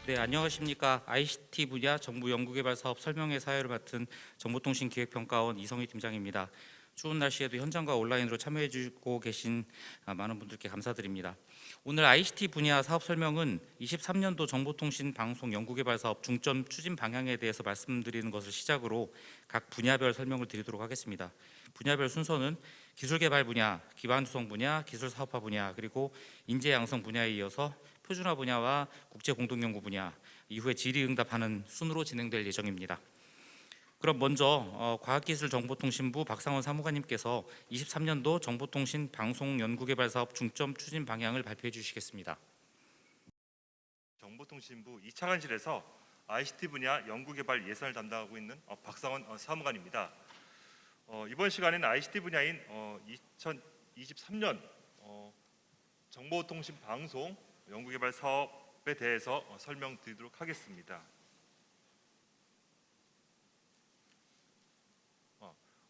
네, 안녕하십니까. ICT 분야 정부 연구개발 사업 설명회 사회를 맡은 정보통신기획평가원 이성희 팀장입니다. 추운 날씨에도 현장과 온라인으로 참여해 주고 계신 많은 분들께 감사드립니다. 오늘 ICT 분야 사업 설명은 23년도 정보통신 방송 연구개발 사업 중점 추진 방향에 대해서 말씀드리는 것을 시작으로 각 분야별 설명을 드리도록 하겠습니다. 분야별 순서는 기술개발 분야, 기반조성 분야, 기술사업화 분야, 그리고 인재양성 분야에 이어서 표준화 분야와 국제공동연구 분야, 이후에 질의응답하는 순으로 진행될 예정입니다. 그럼 먼저 과학기술정보통신부 박상원 사무관님께서 23년도 정보통신 방송연구개발사업 중점 추진 방향을 발표해 주시겠습니다. 정보통신부 이차관실에서 ICT 분야 연구개발 예산을 담당하고 있는 박상원 사무관입니다. 이번 시간에는 ICT 분야인 2023년 정보통신 방송 연구개발 사업에 대해서 설명드리도록 하겠습니다.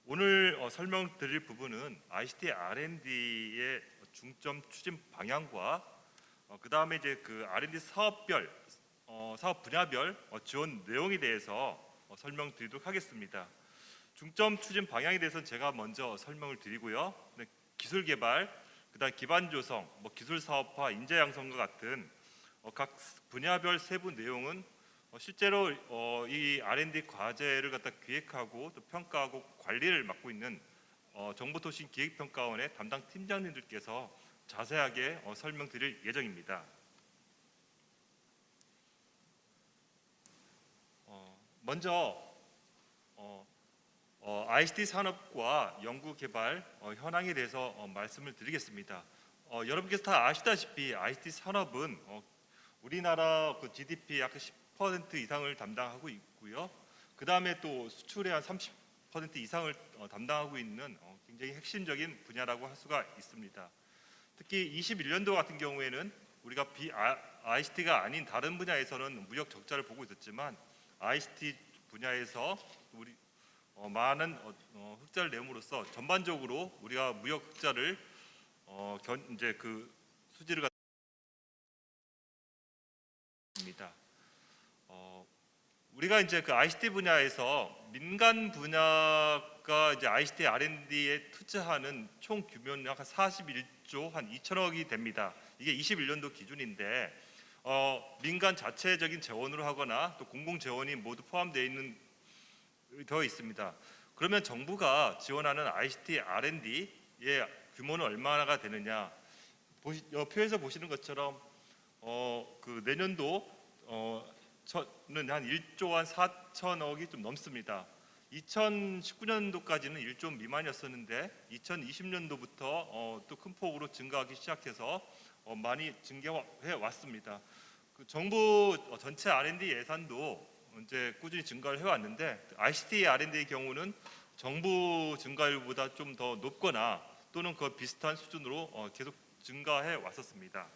오늘 설명드릴 부분은 ICT R&D의 중점 추진 방향과 그 다음에 이제 그 R&D 사업별 사업 분야별 지원 내용에 대해서 설명드리도록 하겠습니다. 중점 추진 방향에 대해서는 제가 먼저 설명을 드리고요. 기술 개발, 그다음 기반 조성, 기술 사업화, 인재 양성과 같은 각 분야별 세부 내용은 실제로 이 R&D 과제를 갖다 기획하고 또 평가하고 관리를 맡고 있는 정보통신 기획평가원의 담당 팀장님들께서 자세하게 설명드릴 예정입니다. 먼저 ICT 산업과 연구개발 현황에 대해서 말씀을 드리겠습니다. 여러분께서 다 아시다시피 ICT 산업은 우리나라 그 GDP 약 10% 이상을 담당하고 있고요. 그 다음에 또 수출의 한 30% 이상을 담당하고 있는 굉장히 핵심적인 분야라고 할 수가 있습니다. 특히 21년도 같은 경우에는 우리가 ICT가 아닌 다른 분야에서는 무역 적자를 보고 있었지만 ICT 분야에서 우리 많은 흑자를 내므로써 전반적으로 우리가 무역 흑자를 이제 그 수지를 갖습니다. 우리가 이제 그 ICT 분야에서 민간 분야가 이제 ICT R&D에 투자하는 총 규모는 약 41조 한 2천억이 됩니다. 이게 21년도 기준인데 민간 자체적인 재원으로 하거나 또 공공 재원이 모두 포함되어 있습니다. 그러면 정부가 지원하는 ICT R&D의 규모는 얼마나 되느냐? 표에서 보시는 것처럼 그 내년도 는 한 1조 한 4천억이 좀 넘습니다. 2019년도까지는 1조 미만이었었는데 2020년도부터 또 큰 폭으로 증가하기 시작해서 많이 증가해 왔습니다. 그 정부 전체 R&D 예산도 이제 꾸준히 증가를 해왔는데 ICT R&D의 경우는 정부 증가율보다 좀 더 높거나 또는 그 비슷한 수준으로 계속 증가해 왔었습니다.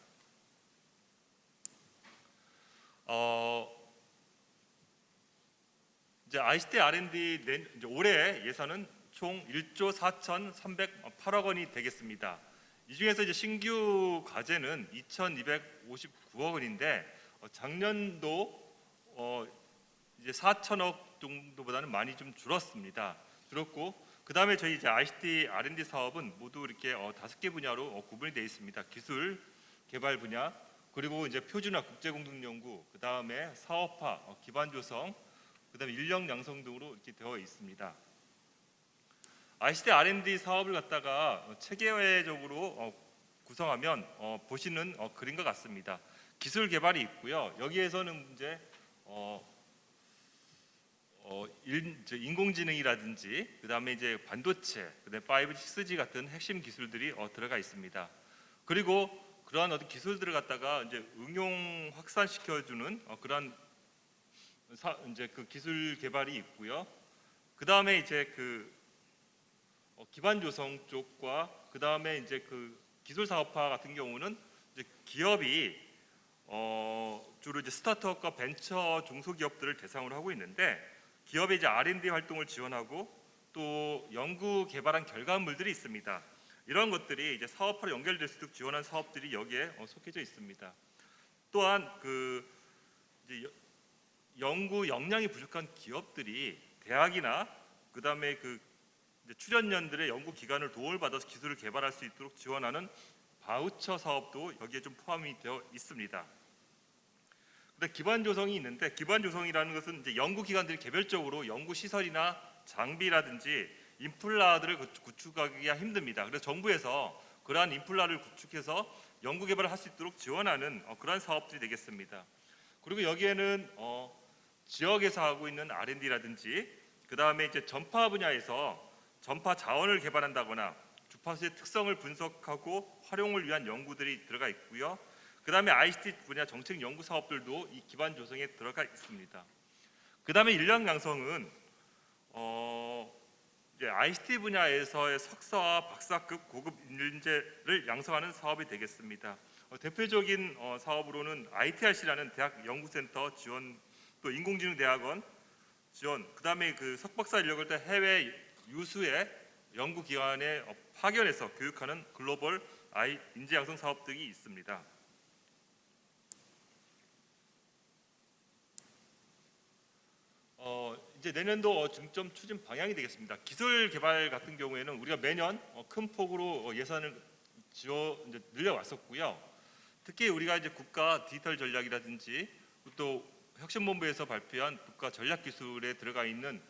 이제 ICT R&D 이제 올해 예산은 총 1조 4,308억 원이 되겠습니다. 이 중에서 이제 신규 과제는 2,259억 원인데 작년도 이제 4천억 정도보다는 많이 좀 줄었습니다. 줄었고 그 다음에 저희 이제 ICT R&D 사업은 모두 이렇게 5개 분야로 구분이 되어 있습니다. 기술 개발 분야, 그리고 이제 표준화 국제공동연구, 그 다음에 사업화, 기반 조성, 그 다음에 인력 양성 등으로 이렇게 되어 있습니다. ICT R&D 사업을 갖다가 체계적으로 구성하면 보시는 그림과 같습니다. 기술 개발이 있고요. 여기에서는 이제 인공지능이라든지 그 다음에 이제 반도체, 그다음에 5G, 6G 같은 핵심 기술들이 들어가 있습니다. 그리고 그러한 어떤 기술들을 갖다가 이제 응용 확산시켜주는 그러한 이제 그 기술 개발이 있고요. 그 다음에 이제 그 기반 조성 쪽과 그 다음에 이제 그 기술 사업화 같은 경우는 이제 기업이 주로 이제 스타트업과 벤처 중소기업들을 대상으로 하고 있는데 기업의 이제 R&D 활동을 지원하고 또 연구 개발한 결과물들이 있습니다. 이런 것들이 이제 사업화로 연결될 수 있도록 지원한 사업들이 여기에 속해져 있습니다. 또한 그 이제 연구 역량이 부족한 기업들이 대학이나 그다음에 그 이제 출연연들의 연구 기관을 도움을 받아서 기술을 개발할 수 있도록 지원하는 바우처 사업도 여기에 좀 포함이 되어 있습니다. 근데 기반 조성이 있는데, 기반 조성이라는 것은 이제 연구 기관들이 개별적으로 연구 시설이나 장비라든지 인플라들을 구축하기가 힘듭니다. 그래서 정부에서 그러한 인플라를 구축해서 연구 개발을 할 수 있도록 지원하는 그러한 사업들이 되겠습니다. 그리고 여기에는 지역에서 하고 있는 R&D라든지 그다음에 이제 전파 분야에서 전파 자원을 개발한다거나 주파수의 특성을 분석하고 활용을 위한 연구들이 들어가 있고요. 그다음에 ICT 분야 정책 연구 사업들도 이 기반 조성에 들어가 있습니다. 그다음에 인력 양성은 이제 ICT 분야에서의 석사와 박사급 고급 인재를 양성하는 사업이 되겠습니다. 대표적인 사업으로는 ITRC라는 대학 연구센터 지원, 또 인공지능대학원 지원, 그다음에 그 석박사 인력을 또 해외 유수의 연구기관에 파견해서 교육하는 글로벌 인재 양성 사업 등이 있습니다. 이제 내년도 중점 추진 방향이 되겠습니다. 기술 개발 같은 경우에는 우리가 매년 큰 폭으로 예산을 이제 늘려왔었고요. 특히 우리가 이제 국가 디지털 전략이라든지 또 혁신본부에서 발표한 국가 전략 기술에 들어가 있는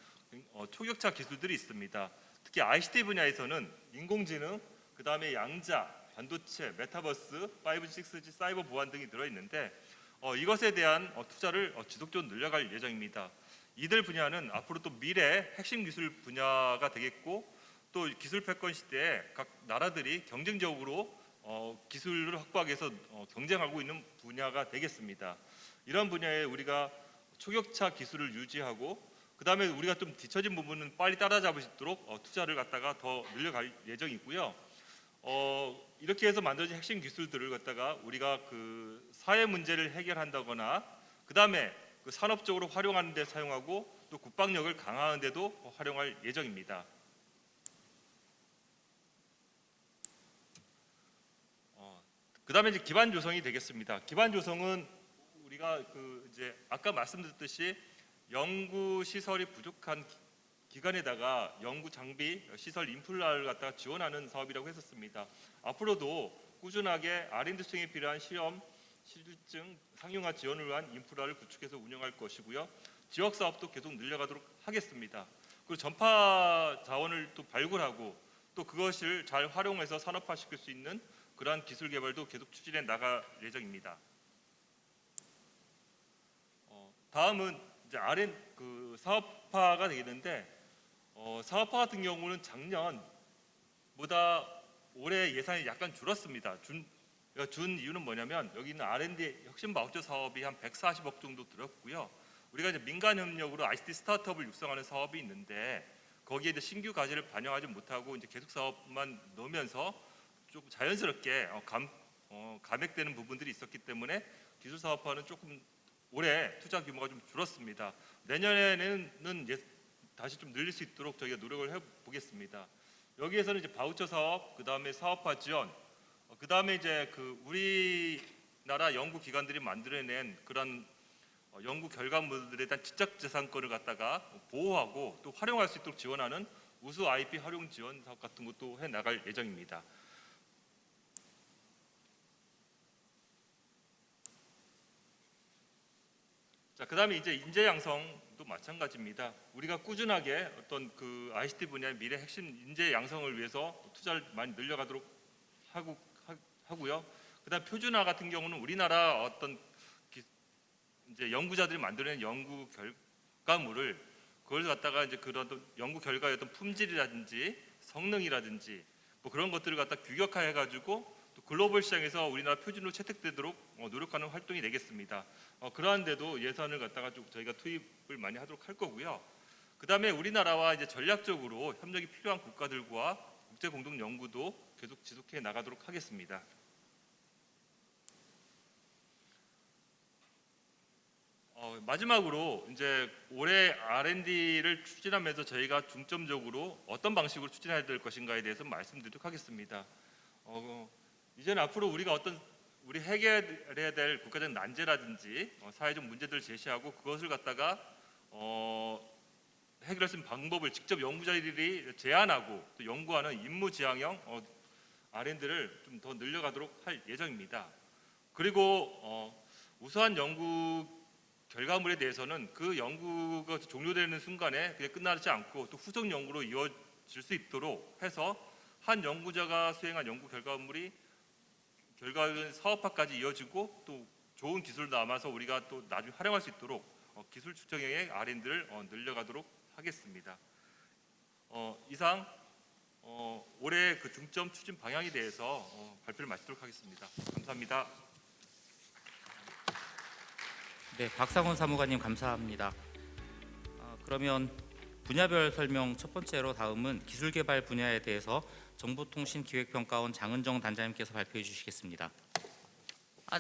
초격차 기술들이 있습니다. 특히 ICT 분야에서는 인공지능, 그다음에 양자, 반도체, 메타버스, 5G, 6G, 사이버 보안 등이 들어 있는데 이것에 대한 투자를 지속적으로 늘려갈 예정입니다. 이들 분야는 앞으로 또 미래 핵심 기술 분야가 되겠고, 또 기술 패권 시대에 각 나라들이 경쟁적으로 기술을 확보하기 위해서 경쟁하고 있는 분야가 되겠습니다. 이런 분야에 우리가 초격차 기술을 유지하고, 그다음에 우리가 좀 뒤처진 부분은 빨리 따라잡을 수 있도록 투자를 갖다가 더 늘려갈 예정이고요. 이렇게 해서 만들어진 핵심 기술들을 갖다가 우리가 그 사회 문제를 해결한다거나, 그다음에 그 산업적으로 활용하는 데 사용하고, 또 국방력을 강화하는 데도 활용할 예정입니다. 그다음에 이제 기반 조성이 되겠습니다. 기반 조성은 우리가 그 이제 아까 말씀드렸듯이 연구 시설이 부족한 기관에다가 연구 장비, 시설 인플라를 갖다가 지원하는 사업이라고 했었습니다. 앞으로도 꾸준하게 R&D 수행에 필요한 시험, 실증, 상용화 지원을 위한 인프라를 구축해서 운영할 것이고요. 지역 사업도 계속 늘려가도록 하겠습니다. 그리고 전파 자원을 또 발굴하고, 또 그것을 잘 활용해서 산업화시킬 수 있는 그러한 기술 개발도 계속 추진해 나갈 예정입니다. 다음은 이제 그 사업화가 되겠는데, 사업화 같은 경우는 작년보다 올해 예산이 약간 줄었습니다. 준 이유는 뭐냐면, 여기 있는 R&D 혁신 바우처 사업이 한 140억 정도 들었고요. 우리가 이제 민간 협력으로 ICT 스타트업을 육성하는 사업이 있는데, 거기에 이제 신규 과제를 반영하지 못하고 이제 계속 사업만 넣으면서 조금 자연스럽게 감액되는 부분들이 있었기 때문에 기술 사업화는 조금 올해 투자 규모가 좀 줄었습니다. 내년에는 다시 좀 늘릴 수 있도록 저희가 노력을 해보겠습니다. 여기에서는 이제 바우처 사업, 그다음에 사업화 지원, 그다음에 이제 그 우리나라 연구 기관들이 만들어낸 그런 연구 결과물들에 대한 지적재산권을 갖다가 보호하고 또 활용할 수 있도록 지원하는 우수 IP 활용 지원 사업 같은 것도 해 나갈 예정입니다. 자, 그다음에 이제 인재 양성도 마찬가지입니다. 우리가 꾸준하게 어떤 그 ICT 분야의 미래 핵심 인재 양성을 위해서 투자를 많이 늘려가도록 하고요. 그다음 표준화 같은 경우는 우리나라 어떤 이제 연구자들이 만들어낸 연구 결과물을 그걸 갖다가 이제 그런 연구 결과의 어떤 품질이라든지 성능이라든지 뭐 그런 것들을 갖다 규격화해 가지고 또 글로벌 시장에서 우리나라 표준으로 채택되도록 노력하는 활동이 되겠습니다. 그러한 데도 예산을 갖다가 좀 저희가 투입을 많이 하도록 할 거고요. 그다음에 우리나라와 이제 전략적으로 협력이 필요한 국가들과 국제 공동 연구도 계속 지속해 나가도록 하겠습니다. 마지막으로 이제 올해 R&D를 추진하면서 저희가 중점적으로 어떤 방식으로 추진해야 될 것인가에 대해서 말씀드리도록 하겠습니다. 이제는 앞으로 우리가 어떤 우리 해결해야 될 국가적 난제라든지 사회적 문제들을 제시하고 그것을 갖다가 해결할 수 있는 방법을 직접 연구자들이 제안하고 또 연구하는 임무지향형 R&D를 좀 더 늘려가도록 할 예정입니다. 그리고 우수한 연구 결과물에 대해서는 그 연구가 종료되는 순간에 그냥 끝나지 않고 또 후속 연구로 이어질 수 있도록 해서 한 연구자가 수행한 연구 결과물이 사업화까지 이어지고 또 좋은 기술을 남아서 우리가 또 나중에 활용할 수 있도록 기술 축적형의 R&D를 늘려가도록 하겠습니다. 이상 올해 그 중점 추진 방향에 대해서 발표를 마치도록 하겠습니다. 감사합니다. 네, 박상원 사무관님 감사합니다. 그러면 분야별 설명 첫 번째로 다음은 기술개발 분야에 대해서 정보통신기획평가원 장은정 단장님께서 발표해 주시겠습니다.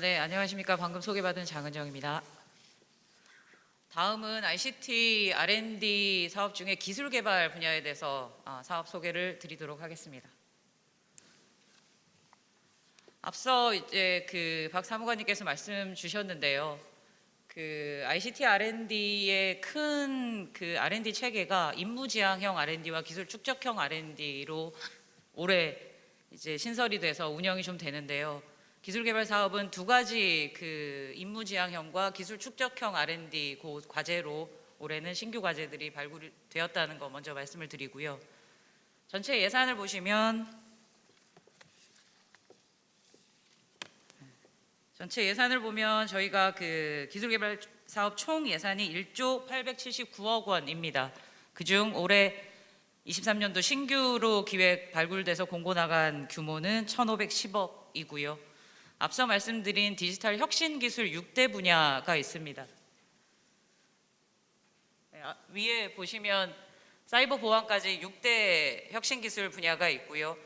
네, 안녕하십니까. 방금 소개받은 장은정입니다. 다음은 ICT R&D 사업 중에 기술개발 분야에 대해서 사업 소개를 드리도록 하겠습니다. 앞서 이제 박 사무관님께서 말씀 주셨는데요. ICT R&D의 큰 R&D 체계가 임무지향형 R&D와 기술 축적형 R&D로 올해 이제 신설이 돼서 운영이 좀 되는데요. 기술개발 사업은 두 가지 임무지향형과 기술 축적형 R&D 과제로 올해는 신규 과제들이 발굴되었다는 거 먼저 말씀을 드리고요. 전체 예산을 보시면 저희가 기술개발 사업 총 예산이 1조 879억 원입니다. 그중 올해 23년도 신규로 기획 발굴돼서 공고 나간 규모는 1,510억이고요. 앞서 말씀드린 디지털 혁신 기술 6대 분야가 있습니다. 위에 보시면 사이버 보안까지 6대 혁신 기술 분야가 있고요.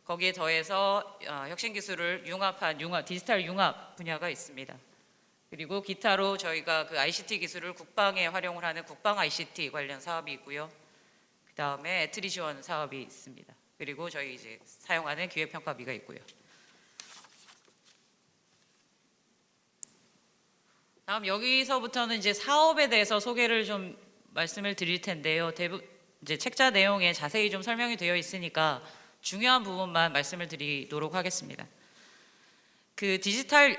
거기에 더해서 혁신 기술을 융합한 디지털 융합 분야가 있습니다. 그리고 기타로 저희가 ICT 기술을 국방에 활용을 하는 국방 ICT 관련 사업이 있고요. 그 다음에 애트리 지원 사업이 있습니다. 그리고 저희 이제 사용하는 기획평가비가 있고요. 다음 여기서부터는 이제 사업에 대해서 소개를 좀 말씀을 드릴 텐데요. 이제 책자 내용에 자세히 좀 설명이 되어 있으니까 중요한 부분만 말씀을 드리도록 하겠습니다. 디지털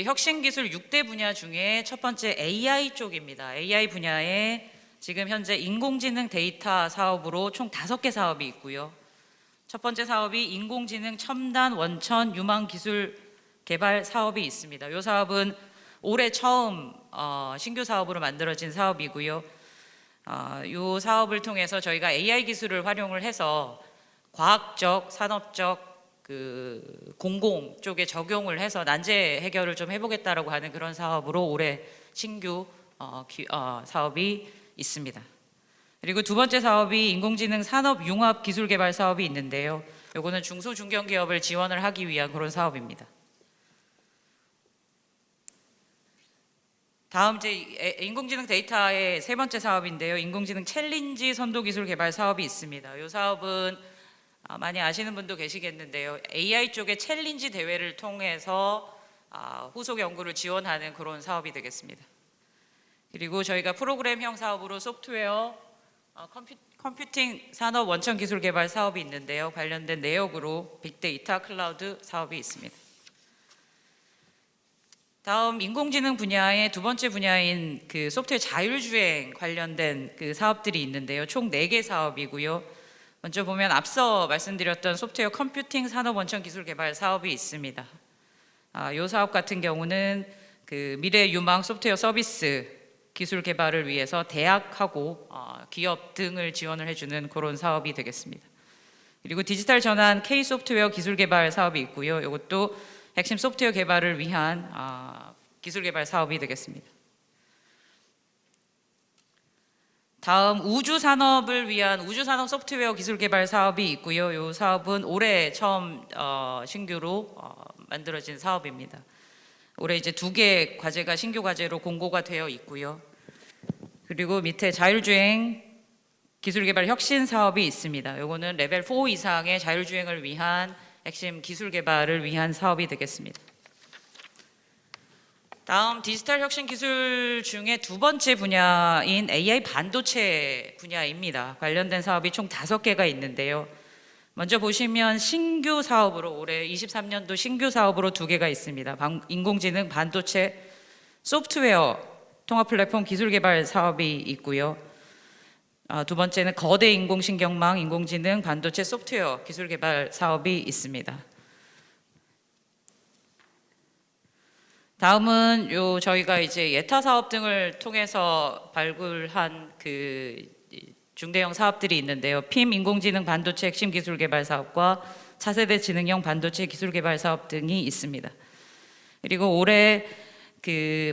혁신 기술 6대 분야 중에 첫 번째 AI 쪽입니다. AI 분야에 지금 현재 인공지능 데이터 사업으로 총 5개 사업이 있고요. 첫 번째 사업이 인공지능 첨단 원천 유망 기술 개발 사업이 있습니다. 이 사업은 올해 처음 신규 사업으로 만들어진 사업이고요. 이 사업을 통해서 저희가 AI 기술을 활용을 해서 과학적, 산업적 공공 쪽에 적용을 해서 난제 해결을 좀 해보겠다라고 하는 그런 사업으로 올해 신규 사업이 있습니다. 그리고 두 번째 사업이 인공지능 산업 융합 기술 개발 사업이 있는데요. 이거는 중소 중견기업을 지원을 하기 위한 그런 사업입니다. 다음 이제 인공지능 데이터의 세 번째 사업인데요. 인공지능 챌린지 선도 기술 개발 사업이 있습니다. 이 사업은 많이 아시는 분도 계시겠는데요. AI 쪽의 챌린지 대회를 통해서 후속 연구를 지원하는 그런 사업이 되겠습니다. 그리고 저희가 프로그램형 사업으로 소프트웨어 컴퓨팅 산업 원천 기술 개발 사업이 있는데요. 관련된 내역으로 빅데이터 클라우드 사업이 있습니다. 다음 인공지능 분야의 두 번째 분야인 소프트웨어 자율주행 관련된 사업들이 있는데요. 총 4개 사업이고요. 먼저 보면 앞서 말씀드렸던 소프트웨어 컴퓨팅 산업 원천 기술 개발 사업이 있습니다. 이 사업 같은 경우는 미래 유망 소프트웨어 서비스 기술 개발을 위해서 대학하고 기업 등을 지원을 해주는 그런 사업이 되겠습니다. 그리고 디지털 전환 K 소프트웨어 기술 개발 사업이 있고요. 이것도 핵심 소프트웨어 개발을 위한 기술 개발 사업이 되겠습니다. 다음 우주 산업을 위한 우주 산업 소프트웨어 기술 개발 사업이 있고요. 이 사업은 올해 처음 신규로 만들어진 사업입니다. 올해 이제 2개 과제가 신규 과제로 공고가 되어 있고요. 그리고 밑에 자율주행 기술개발 혁신 사업이 있습니다. 이거는 레벨 4 이상의 자율주행을 위한 핵심 기술 개발을 위한 사업이 되겠습니다. 다음 디지털 혁신 기술 중에 두 번째 분야인 AI 반도체 분야입니다. 관련된 사업이 총 5개가 있는데요. 먼저 보시면 신규 사업으로 올해 23년도 신규 사업으로 2개가 있습니다. 인공지능 반도체 소프트웨어 통합 플랫폼 기술 개발 사업이 있고요. 두 번째는 거대 인공신경망 인공지능 반도체 소프트웨어 기술 개발 사업이 있습니다. 다음은 저희가 이제 예타 사업 등을 통해서 발굴한 중대형 사업들이 있는데요. 핌 인공지능 반도체 핵심 기술 개발 사업과 차세대 지능형 반도체 기술 개발 사업 등이 있습니다. 그리고 올해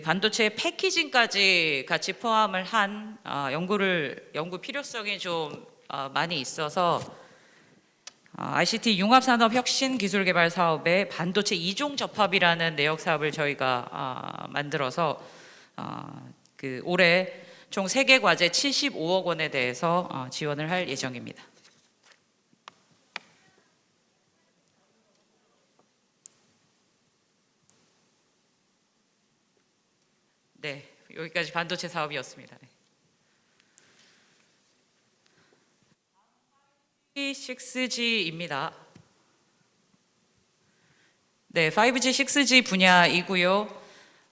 반도체 패키징까지 같이 포함을 한 연구 필요성이 좀 많이 있어서 ICT 융합산업 혁신 기술 개발 사업의 반도체 이종 접합이라는 내역 사업을 저희가 만들어서 올해 총 3개 과제 75억 원에 대해서 지원을 할 예정입니다. 네, 여기까지 반도체 사업이었습니다. 네. 6G입니다. 네, 5G, 6G 분야이고요.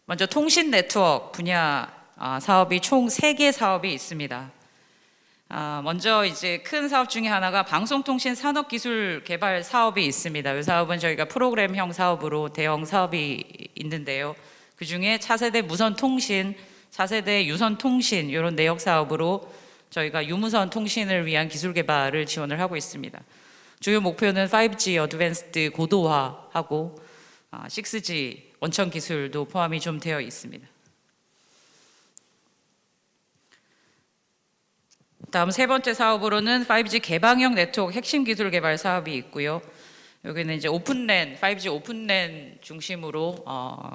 먼저 통신 네트워크 분야 사업이 총 3개 사업이 있습니다. 먼저 이제 큰 사업 중에 하나가 방송통신 산업기술 개발 사업이 있습니다. 이 사업은 저희가 프로그램형 사업으로 대형 사업이 있는데요. 그 중에 차세대 무선 통신, 차세대 유선 통신 이런 내역 사업으로 저희가 유무선 통신을 위한 기술 개발을 지원을 하고 있습니다. 주요 목표는 5G 어드밴스드 고도화하고 6G 원천 기술도 포함이 좀 되어 있습니다. 다음 세 번째 사업으로는 5G 개방형 네트워크 핵심 기술 개발 사업이 있고요. 여기는 이제 오픈랜, 5G 오픈랜 중심으로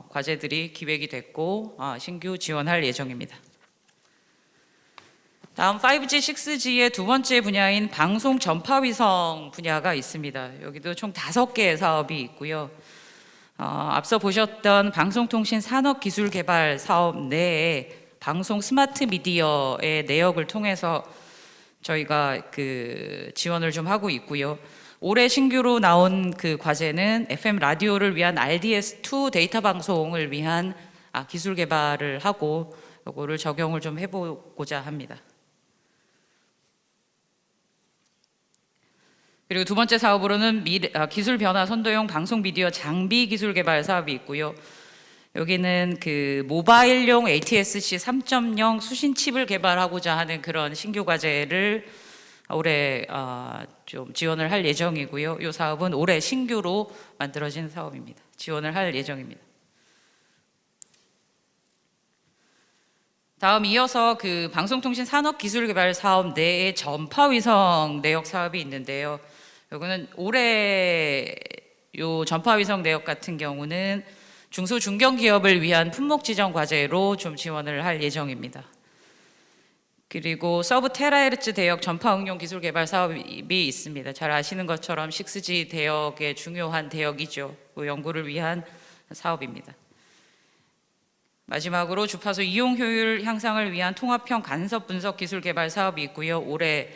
과제들이 기획이 됐고 신규 지원할 예정입니다. 다음 5G, 6G의 두 번째 분야인 방송 전파위성 분야가 있습니다. 여기도 총 5개의 사업이 있고요. 앞서 보셨던 방송통신 산업기술 개발 사업 내에 방송 스마트 미디어의 내역을 통해서 저희가 지원을 좀 하고 있고요. 올해 신규로 나온 과제는 FM 라디오를 위한 RDS2 데이터 방송을 위한 기술 개발을 하고 이거를 적용을 좀 해보고자 합니다. 그리고 두 번째 사업으로는 기술 변화 선도용 방송 미디어 장비 기술 개발 사업이 있고요. 여기는 모바일용 ATSC 3.0 수신 칩을 개발하고자 하는 그런 신규 과제를 올해 좀 지원을 할 예정이고요. 이 사업은 올해 신규로 만들어진 사업입니다. 지원을 할 예정입니다. 다음 이어서 방송통신 산업기술개발 사업 내에 전파위성 내역 사업이 있는데요. 여기는 올해 이 전파위성 내역 같은 경우는 중소 중견기업을 위한 품목 지정 과제로 좀 지원을 할 예정입니다. 그리고 서브 테라헤르츠 대역 전파 응용 기술 개발 사업이 있습니다. 잘 아시는 것처럼 6G 대역의 중요한 대역이죠. 그 연구를 위한 사업입니다. 마지막으로 주파수 이용 효율 향상을 위한 통합형 간섭 분석 기술 개발 사업이 있고요. 올해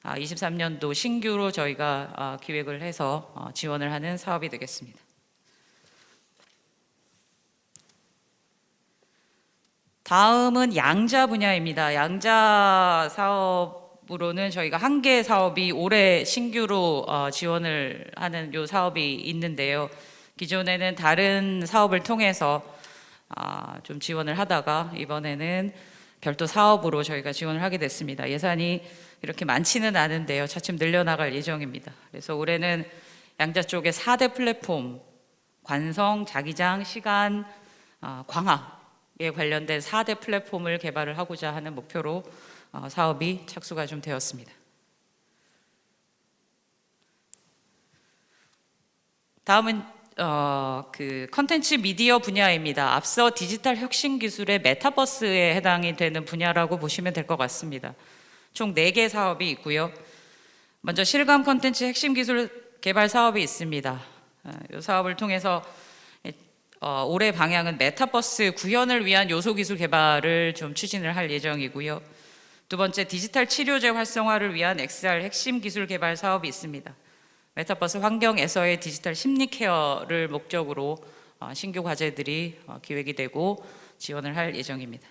23년도 신규로 저희가 기획을 해서 지원을 하는 사업이 되겠습니다. 다음은 양자 분야입니다. 양자 사업으로는 저희가 1개 사업이 올해 신규로 지원을 하는 요 사업이 있는데요. 기존에는 다른 사업을 통해서 좀 지원을 하다가 이번에는 별도 사업으로 저희가 지원을 하게 됐습니다. 예산이 이렇게 많지는 않은데요. 차츰 늘려나갈 예정입니다. 그래서 올해는 양자 쪽에 4대 플랫폼, 관성, 자기장, 시간, 광학에 관련된 4대 플랫폼을 개발을 하고자 하는 목표로 사업이 착수가 좀 되었습니다. 다음은 컨텐츠 미디어 분야입니다. 앞서 디지털 혁신 기술의 메타버스에 해당이 되는 분야라고 보시면 될 것 같습니다. 총 4개 사업이 있고요. 먼저 실감 컨텐츠 핵심 기술 개발 사업이 있습니다. 이 사업을 통해서 올해 방향은 메타버스 구현을 위한 요소 기술 개발을 좀 추진을 할 예정이고요. 두 번째, 디지털 치료제 활성화를 위한 XR 핵심 기술 개발 사업이 있습니다. 메타버스 환경에서의 디지털 심리 케어를 목적으로 신규 과제들이 기획이 되고 지원을 할 예정입니다.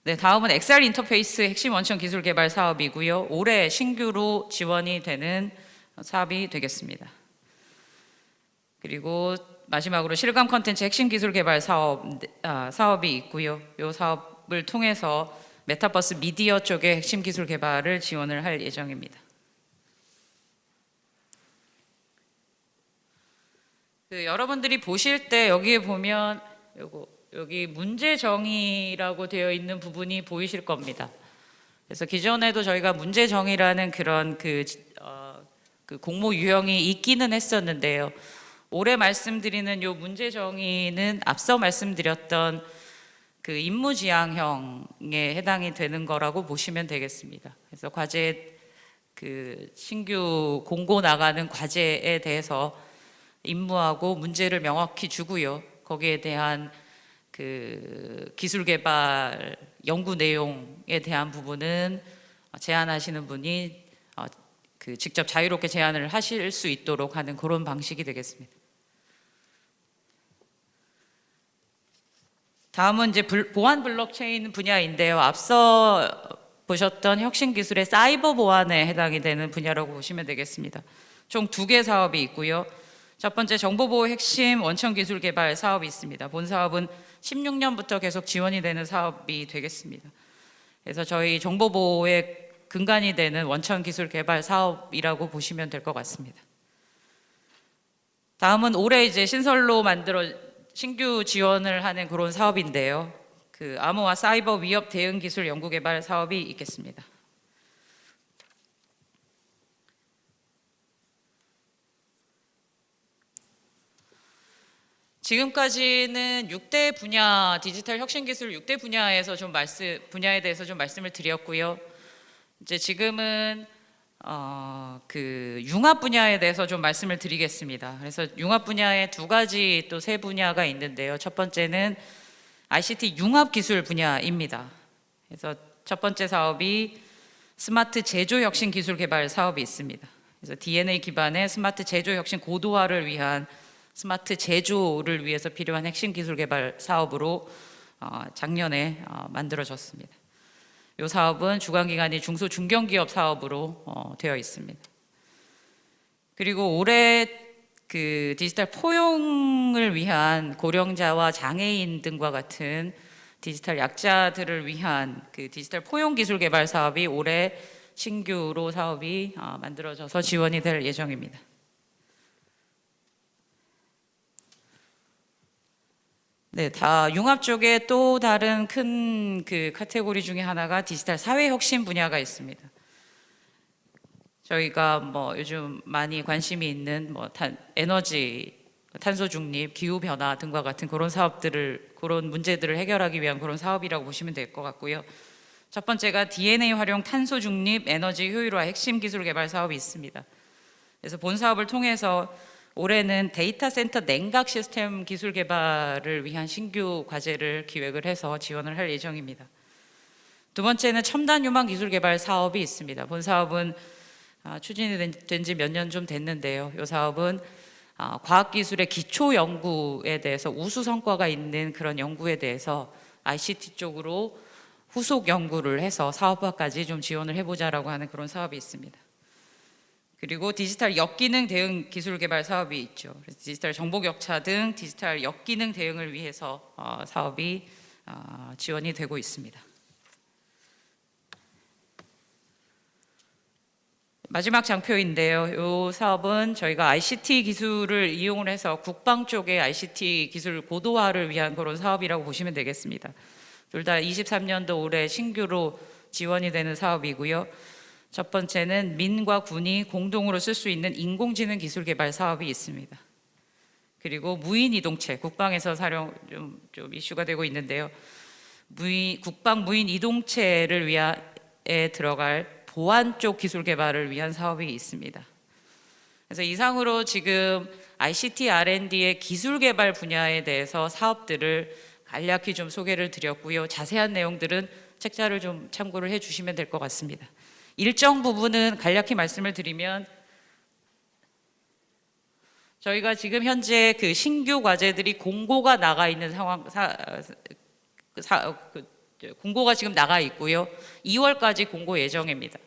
네, 다음은 XR 인터페이스 핵심 원천 기술 개발 사업이고요. 올해 신규로 지원이 되는 사업이 되겠습니다. 그리고 마지막으로 실감 콘텐츠 핵심 기술 개발 사업이 있고요. 이 사업을 통해서 메타버스 미디어 쪽의 핵심 기술 개발을 지원을 할 예정입니다. 여러분들이 보실 때 여기에 보면 여기 문제 정의라고 되어 있는 부분이 보이실 겁니다. 그래서 기존에도 저희가 문제 정의라는 그런 그 공모 유형이 있기는 했었는데요. 올해 말씀드리는 이 문제 정의는 앞서 말씀드렸던 그 임무지향형에 해당이 되는 거라고 보시면 되겠습니다. 그래서 과제 그 신규 공고 나가는 과제에 대해서 임무하고 문제를 명확히 주고요. 거기에 대한 그 기술 개발 연구 내용에 대한 부분은 제안하시는 분이 그 직접 자유롭게 제안을 하실 수 있도록 하는 그런 방식이 되겠습니다. 다음은 이제 보안 블록체인 분야인데요. 앞서 보셨던 혁신 기술의 사이버 보안에 해당이 되는 분야라고 보시면 되겠습니다. 총 2개 사업이 있고요. 첫 번째, 정보보호 핵심 원천 기술 개발 사업이 있습니다. 본 사업은 16년부터 계속 지원이 되는 사업이 되겠습니다. 그래서 저희 정보보호의 근간이 되는 원천 기술 개발 사업이라고 보시면 될 것 같습니다. 다음은 올해 이제 신설로 신규 지원을 하는 그런 사업인데요. 그 암호화 사이버 위협 대응 기술 연구 개발 사업이 있겠습니다. 지금까지는 6대 분야, 디지털 혁신 기술 6대 분야에 대해서 좀 말씀을 드렸고요. 이제 지금은 그 융합 분야에 대해서 좀 말씀을 드리겠습니다. 그래서 융합 분야에 2가지 또 3분야가 있는데요. 첫 번째는 ICT 융합 기술 분야입니다. 그래서 첫 번째 사업이 스마트 제조 혁신 기술 개발 사업이 있습니다. 그래서 DNA 기반의 스마트 제조 혁신 고도화를 위한 스마트 제조를 위해서 필요한 핵심 기술 개발 사업으로 작년에 만들어졌습니다. 이 사업은 주관기관이 중소 중견기업 사업으로 되어 있습니다. 그리고 올해 그 디지털 포용을 위한 고령자와 장애인 등과 같은 디지털 약자들을 위한 그 디지털 포용 기술 개발 사업이 올해 신규로 사업이 만들어져서 지원이 될 예정입니다. 네, 다 융합 쪽에 또 다른 큰 그 카테고리 중에 하나가 디지털 사회 혁신 분야가 있습니다. 저희가 뭐 요즘 많이 관심이 있는 에너지, 탄소 중립, 기후 변화 등과 같은 그런 그런 문제들을 해결하기 위한 그런 사업이라고 보시면 될 것 같고요. 첫 번째가 DNA 활용 탄소 중립 에너지 효율화 핵심 기술 개발 사업이 있습니다. 그래서 본 사업을 통해서 올해는 데이터 센터 냉각 시스템 기술 개발을 위한 신규 과제를 기획을 해서 지원을 할 예정입니다. 두 번째는 첨단 유망 기술 개발 사업이 있습니다. 본 사업은 추진이 된 지 몇 년 좀 됐는데요. 이 사업은 과학기술의 기초 연구에 대해서 우수 성과가 있는 그런 연구에 대해서 ICT 쪽으로 후속 연구를 해서 사업화까지 좀 지원을 해보자라고 하는 그런 사업이 있습니다. 그리고 디지털 역기능 대응 기술 개발 사업이 있죠. 그래서 디지털 정보 격차 등 디지털 역기능 대응을 위해서 사업이 지원이 되고 있습니다. 마지막 장표인데요. 이 사업은 저희가 ICT 기술을 이용을 해서 국방 쪽의 ICT 기술 고도화를 위한 그런 사업이라고 보시면 되겠습니다. 둘 다 23년도 올해 신규로 지원이 되는 사업이고요. 첫 번째는 민과 군이 공동으로 쓸 수 있는 인공지능 기술 개발 사업이 있습니다. 그리고 무인 이동체, 국방에서 좀 이슈가 되고 있는데요. 국방 무인 이동체를 위해 들어갈 보안 쪽 기술 개발을 위한 사업이 있습니다. 그래서 이상으로 지금 ICT R&D의 기술 개발 분야에 대해서 사업들을 간략히 좀 소개를 드렸고요. 자세한 내용들은 책자를 좀 참고를 해주시면 될 것 같습니다. 일정 부분은 간략히 말씀을 드리면 저희가 지금 현재 그 신규 과제들이 공고가 나가 있는 상황, 공고가 지금 나가 있고요. 2월까지 공고 예정입니다.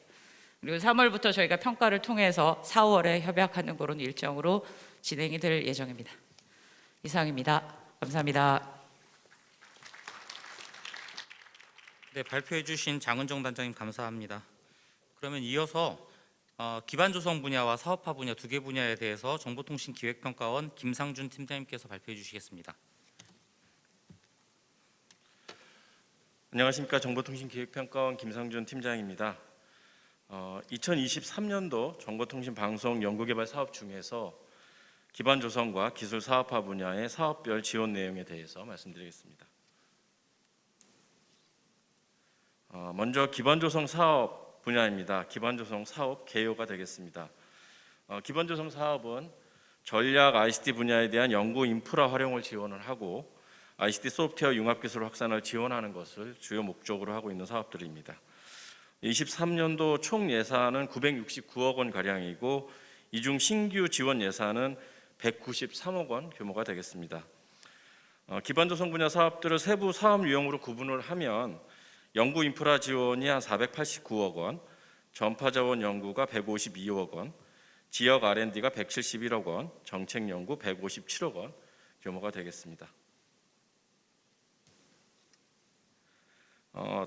그리고 3월부터 저희가 평가를 통해서 4월에 협약하는 그런 일정으로 진행이 될 예정입니다. 이상입니다. 감사합니다. 네, 발표해 주신 장은정 단장님 감사합니다. 그러면 이어서 기반조성 분야와 사업화 분야 두 개 분야에 대해서 정보통신기획평가원 김상준 팀장님께서 발표해 주시겠습니다. 안녕하십니까. 정보통신기획평가원 김상준 팀장입니다. 2023년도 정보통신방송 연구개발 사업 중에서 기반조성과 기술 사업화 분야의 사업별 지원 내용에 대해서 말씀드리겠습니다. 먼저 기반조성 사업 분야입니다. 기반조성 사업 개요가 되겠습니다. 기반조성 사업은 전략 ICT 분야에 대한 연구 인프라 활용을 지원을 하고 ICT 소프트웨어 융합기술 확산을 지원하는 것을 주요 목적으로 하고 있는 사업들입니다. 23년도 총 예산은 969억 원 가량이고 이 중 신규 지원 예산은 193억 원 규모가 되겠습니다. 기반조성 분야 사업들을 세부 사업 유형으로 구분을 하면 연구 인프라 지원이 한 489억 원, 전파 자원 연구가 152억 원, 지역 R&D가 171억 원, 정책 연구 157억 원 규모가 되겠습니다.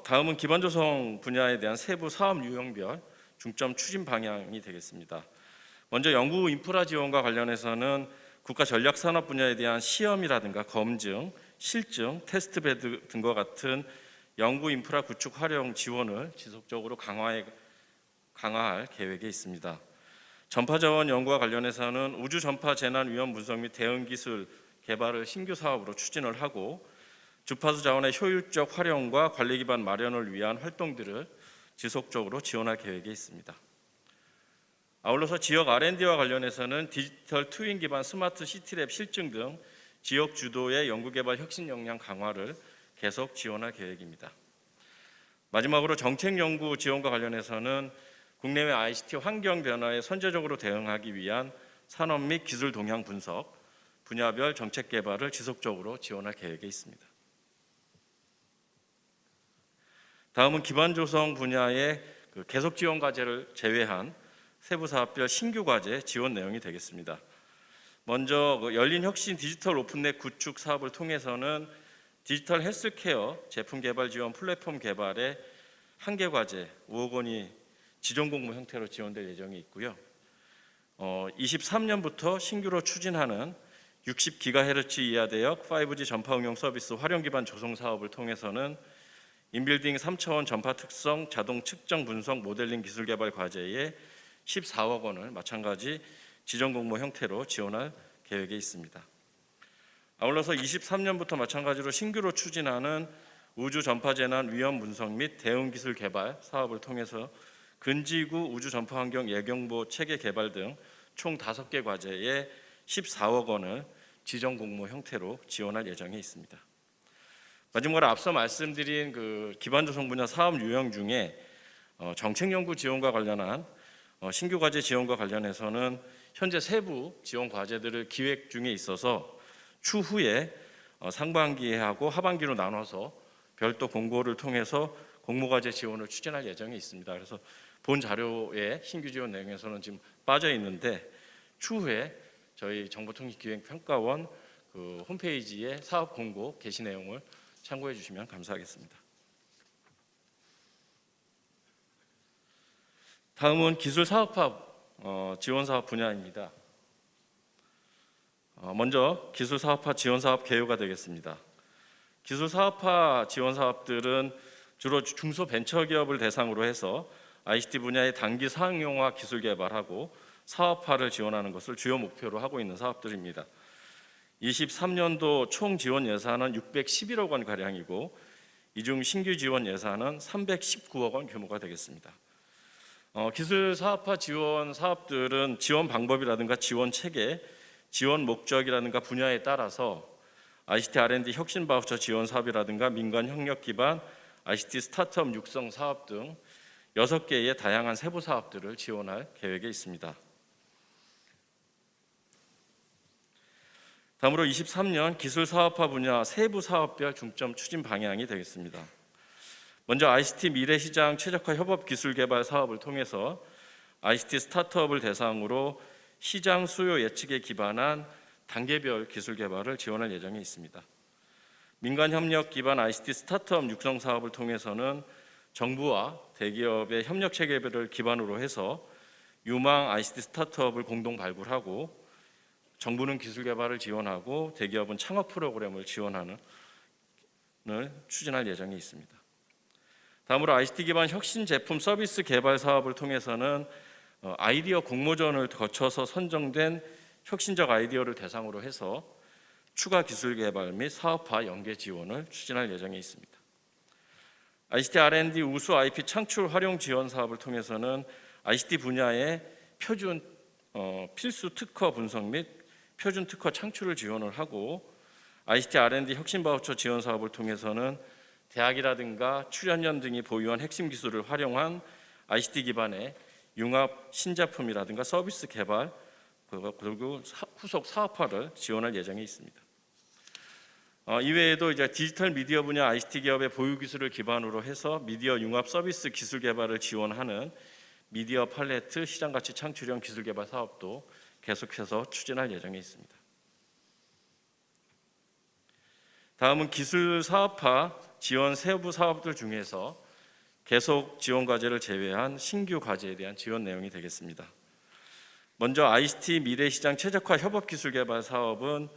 다음은 기반조성 분야에 대한 세부 사업 유형별 중점 추진 방향이 되겠습니다. 먼저 연구 인프라 지원과 관련해서는 국가 전략 산업 분야에 대한 시험이라든가 검증, 실증, 테스트베드 등과 같은 연구 인프라 구축 활용 지원을 지속적으로 강화할 계획에 있습니다. 전파 자원 연구와 관련해서는 우주 전파 재난 위험 분석 및 대응 기술 개발을 신규 사업으로 추진을 하고 주파수 자원의 효율적 활용과 관리 기반 마련을 위한 활동들을 지속적으로 지원할 계획에 있습니다. 아울러서 지역 R&D와 관련해서는 디지털 트윈 기반 스마트 시티랩 실증 등 지역 주도의 연구개발 혁신 역량 강화를 계속 지원할 계획입니다. 마지막으로 정책 연구 지원과 관련해서는 국내외 ICT 환경 변화에 선제적으로 대응하기 위한 산업 및 기술 동향 분석, 분야별 정책 개발을 지속적으로 지원할 계획에 있습니다. 다음은 기반조성 분야의 계속 지원 과제를 제외한 세부 사업별 신규 과제 지원 내용이 되겠습니다. 먼저 열린 혁신 디지털 오픈넷 구축 사업을 통해서는 디지털 헬스케어 제품 개발 지원 플랫폼 개발에 한 개 과제 5억 원이 지정 공모 형태로 지원될 예정이 있고요. 23년부터 신규로 추진하는 60GHz 이하 대역 5G 전파 응용 서비스 활용 기반 조성 사업을 통해서는 인빌딩 3차원 전파 특성 자동 측정 분석 모델링 기술 개발 과제에 14억 원을 마찬가지 지정 공모 형태로 지원할 계획에 있습니다. 아울러서 23년부터 마찬가지로 신규로 추진하는 우주 전파 재난 위험 분석 및 대응 기술 개발 사업을 통해서 근지구 우주 전파 환경 예경보 체계 개발 등 총 5개 과제에 14억 원을 지정 공모 형태로 지원할 예정에 있습니다. 마지막으로 앞서 말씀드린 기반조성 분야 사업 유형 중에 정책 연구 지원과 관련한 신규 과제 지원과 관련해서는 현재 세부 지원 과제들을 기획 중에 있어서 추후에 상반기하고 하반기로 나눠서 별도 공고를 통해서 공모과제 지원을 추진할 예정에 있습니다. 그래서 본 자료에 신규 지원 내용에서는 지금 빠져 있는데 추후에 저희 정보통신기획평가원 홈페이지에 사업 공고 게시 내용을 참고해 주시면 감사하겠습니다. 다음은 기술 사업화 지원 사업 분야입니다. 먼저 기술 사업화 지원 사업 개요가 되겠습니다. 기술 사업화 지원 사업들은 주로 중소벤처기업을 대상으로 해서 ICT 분야의 단기 상용화 기술 개발하고 사업화를 지원하는 것을 주요 목표로 하고 있는 사업들입니다. 23년도 총 지원 예산은 611억 원 가량이고 이 중 신규 지원 예산은 319억 원 규모가 되겠습니다. 기술 사업화 지원 사업들은 지원 방법이라든가 지원 체계, 지원 목적이라든가 분야에 따라서 ICT R&D 혁신 바우처 지원 사업이라든가 민간 협력 기반 ICT 스타트업 육성 사업 등 6개의 다양한 세부 사업들을 지원할 계획에 있습니다. 다음으로 23년 기술 사업화 분야 세부 사업별 중점 추진 방향이 되겠습니다. 먼저 ICT 미래 시장 최적화 협업 기술 개발 사업을 통해서 ICT 스타트업을 대상으로 시장 수요 예측에 기반한 단계별 기술 개발을 지원할 예정에 있습니다. 민간 협력 기반 ICT 스타트업 육성 사업을 통해서는 정부와 대기업의 협력 체계를 기반으로 해서 유망 ICT 스타트업을 공동 발굴하고 정부는 기술 개발을 지원하고 대기업은 창업 프로그램을 지원하는 추진할 예정에 있습니다. 다음으로 ICT 기반 혁신 제품 서비스 개발 사업을 통해서는 아이디어 공모전을 거쳐서 선정된 혁신적 아이디어를 대상으로 해서 추가 기술 개발 및 사업화 연계 지원을 추진할 예정에 있습니다. ICT R&D 우수 IP 창출 활용 지원 사업을 통해서는 ICT 분야의 표준 필수 특허 분석 및 표준 특허 창출을 지원을 하고 ICT R&D 혁신 바우처 지원 사업을 통해서는 대학이라든가 출연연 등이 보유한 핵심 기술을 활용한 ICT 기반의 융합 신제품이라든가 서비스 개발 그리고 후속 사업화를 지원할 예정에 있습니다. 이외에도 이제 디지털 미디어 분야 ICT 기업의 보유 기술을 기반으로 해서 미디어 융합 서비스 기술 개발을 지원하는 미디어 팔레트 시장 가치 창출형 기술 개발 사업도 계속해서 추진할 예정에 있습니다. 다음은 기술 사업화 지원 세부 사업들 중에서 계속 지원 과제를 제외한 신규 과제에 대한 지원 내용이 되겠습니다. 먼저 ICT 미래 시장 최적화 협업 기술 개발 사업은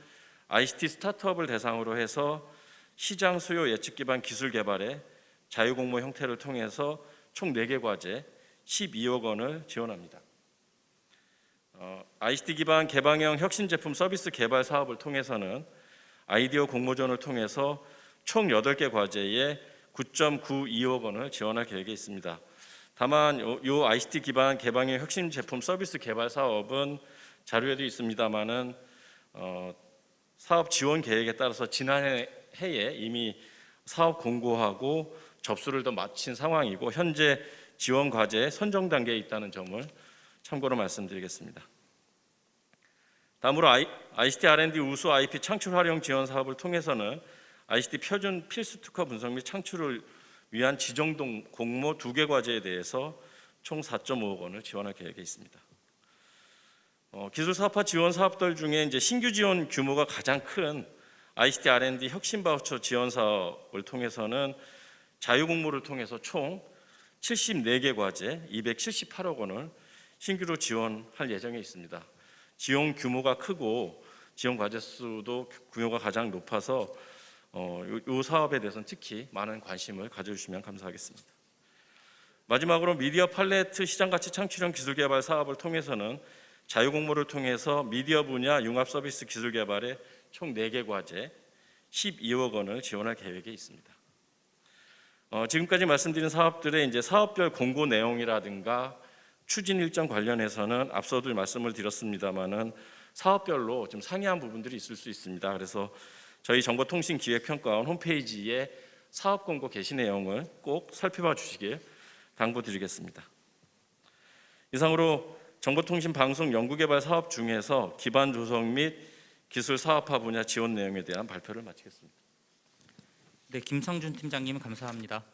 ICT 스타트업을 대상으로 해서 시장 수요 예측 기반 기술 개발에 자유공모 형태를 통해서 총 4개 과제 12억 원을 지원합니다. ICT 기반 개방형 혁신 제품 서비스 개발 사업을 통해서는 아이디어 공모전을 통해서 총 8개 과제에 9.92억 원을 지원할 계획에 있습니다. 다만 이 ICT 기반 개방형 혁신 제품 서비스 개발 사업은 자료에도 있습니다만은 사업 지원 계획에 따라서 지난해에 이미 사업 공고하고 접수를 더 마친 상황이고 현재 지원 과제 선정 단계에 있다는 점을 참고로 말씀드리겠습니다. 다음으로 ICT R&D 우수 IP 창출 활용 지원 사업을 통해서는 ICT 표준 필수 특허 분석 및 창출을 위한 지정 공모 2개 과제에 대해서 총 4.5억 원을 지원할 계획에 있습니다. 기술 사업화 지원 사업들 중에 이제 신규 지원 규모가 가장 큰 ICT R&D 혁신 바우처 지원 사업을 통해서는 자유 공모를 통해서 총 74개 과제 278억 원을 신규로 지원할 예정에 있습니다. 지원 규모가 크고 지원 과제 수도 규모가 가장 높아서 이 사업에 대해서는 특히 많은 관심을 가져주시면 감사하겠습니다. 마지막으로 미디어 팔레트 시장 가치 창출형 기술 개발 사업을 통해서는 자유 공모를 통해서 미디어 분야 융합 서비스 기술 개발에 총 4개 과제 12억 원을 지원할 계획에 있습니다. 지금까지 말씀드린 사업들의 이제 사업별 공고 내용이라든가 추진 일정 관련해서는 앞서도 말씀을 드렸습니다만은 사업별로 좀 상이한 부분들이 있을 수 있습니다. 그래서 저희 정보통신기획평가원 홈페이지에 사업 공고 게시 내용을 꼭 살펴봐 주시길 당부드리겠습니다. 이상으로 정보통신 방송 연구개발 사업 중에서 기반 조성 및 기술 사업화 분야 지원 내용에 대한 발표를 마치겠습니다. 네, 김성준 팀장님 감사합니다.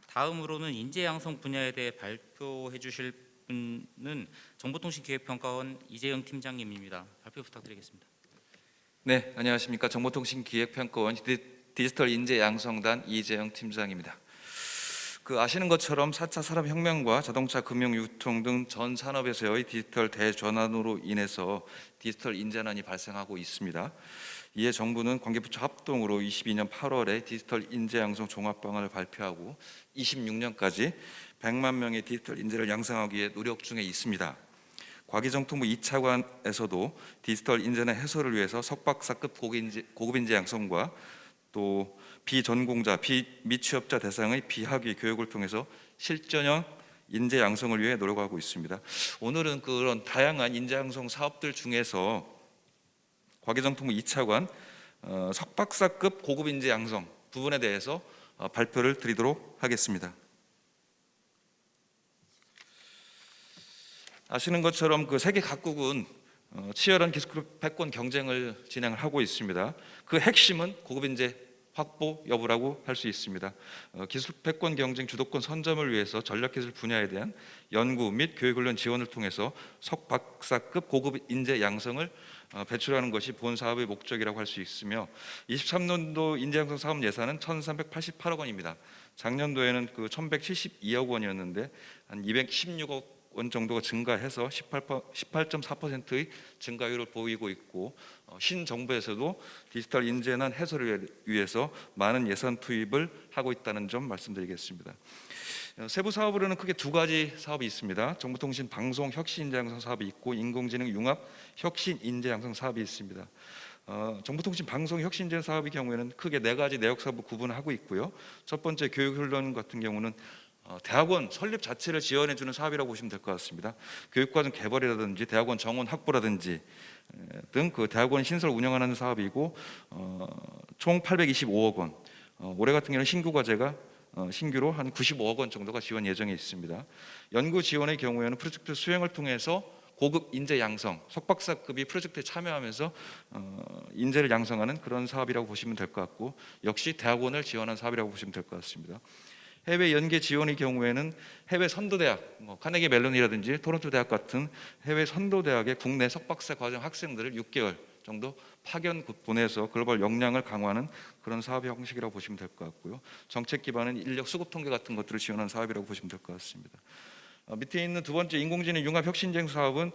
다음으로는 인재 양성 분야에 대해 발표해 주실 분은 정보통신기획평가원 이재영 팀장님입니다. 발표 부탁드리겠습니다. 네, 안녕하십니까. 정보통신기획평가원 디지털 인재 양성단 이재영 팀장입니다. 아시는 것처럼 4차 산업혁명과 자동차, 금융, 유통 등 전 산업에서의 디지털 대전환으로 인해서 디지털 인재난이 발생하고 있습니다. 이에 정부는 관계부처 합동으로 22년 8월에 디지털 인재 양성 종합방안을 발표하고 26년까지 100만 명의 디지털 인재를 양성하기 위해 노력 중에 있습니다. 과기정통부 2차관에서도 디지털 인재난 해소를 위해서 석박사급 고급 인재 양성과 또 비전공자, 미취업자 대상의 비학위 교육을 통해서 실전형 인재 양성을 위해 노력하고 있습니다. 오늘은 그런 다양한 인재 양성 사업들 중에서 과기정통부 2차관 석박사급 고급 인재 양성 부분에 대해서 발표를 드리도록 하겠습니다. 아시는 것처럼 그 세계 각국은 치열한 기술패권 경쟁을 진행을 하고 있습니다. 그 핵심은 고급 인재 확보 여부라고 할 수 있습니다. 기술패권 경쟁 주도권 선점을 위해서 전략기술 분야에 대한 연구 및 교육훈련 지원을 통해서 석박사급 고급 인재 양성을 배출하는 것이 본 사업의 목적이라고 할 수 있으며 23년도 인재 양성 사업 예산은 1,388억 원입니다. 작년도에는 그 1,172억 원이었는데 한 216억 원 정도가 증가해서 18.4%의 증가율을 보이고 있고 신정부에서도 디지털 인재난 해소를 위해서 많은 예산 투입을 하고 있다는 점 말씀드리겠습니다. 세부 사업으로는 크게 두 가지 사업이 있습니다. 정보통신 방송 혁신 인재 양성 사업이 있고 인공지능 융합 혁신 인재 양성 사업이 있습니다. 정보통신 방송 혁신 인재 사업의 경우에는 크게 네 가지 내역 사업을 구분하고 있고요. 첫 번째 교육훈련 같은 경우는 대학원 설립 자체를 지원해 주는 사업이라고 보시면 될 것 같습니다. 교육과정 개발이라든지 대학원 정원 확보라든지 등 그 대학원 신설 운영하는 사업이고 총 825억 원. 올해 같은 경우는 신규 과제가 신규로 한 95억 원 정도가 지원 예정에 있습니다. 연구 지원의 경우에는 프로젝트 수행을 통해서 고급 인재 양성, 석박사급이 프로젝트에 참여하면서 인재를 양성하는 그런 사업이라고 보시면 될 것 같고 역시 대학원을 지원한 사업이라고 보시면 될 것 같습니다. 해외 연계 지원의 경우에는 해외 선도대학, 카네기 멜론이라든지 토론토 대학 같은 해외 선도대학의 국내 석박사 과정 학생들을 6개월 정도 파견 보내서 글로벌 역량을 강화하는 그런 사업의 형식이라고 보시면 될 것 같고요. 정책 기반은 인력 수급 통계 같은 것들을 지원하는 사업이라고 보시면 될 것 같습니다. 밑에 있는 두 번째 인공지능 융합 혁신쟁 사업은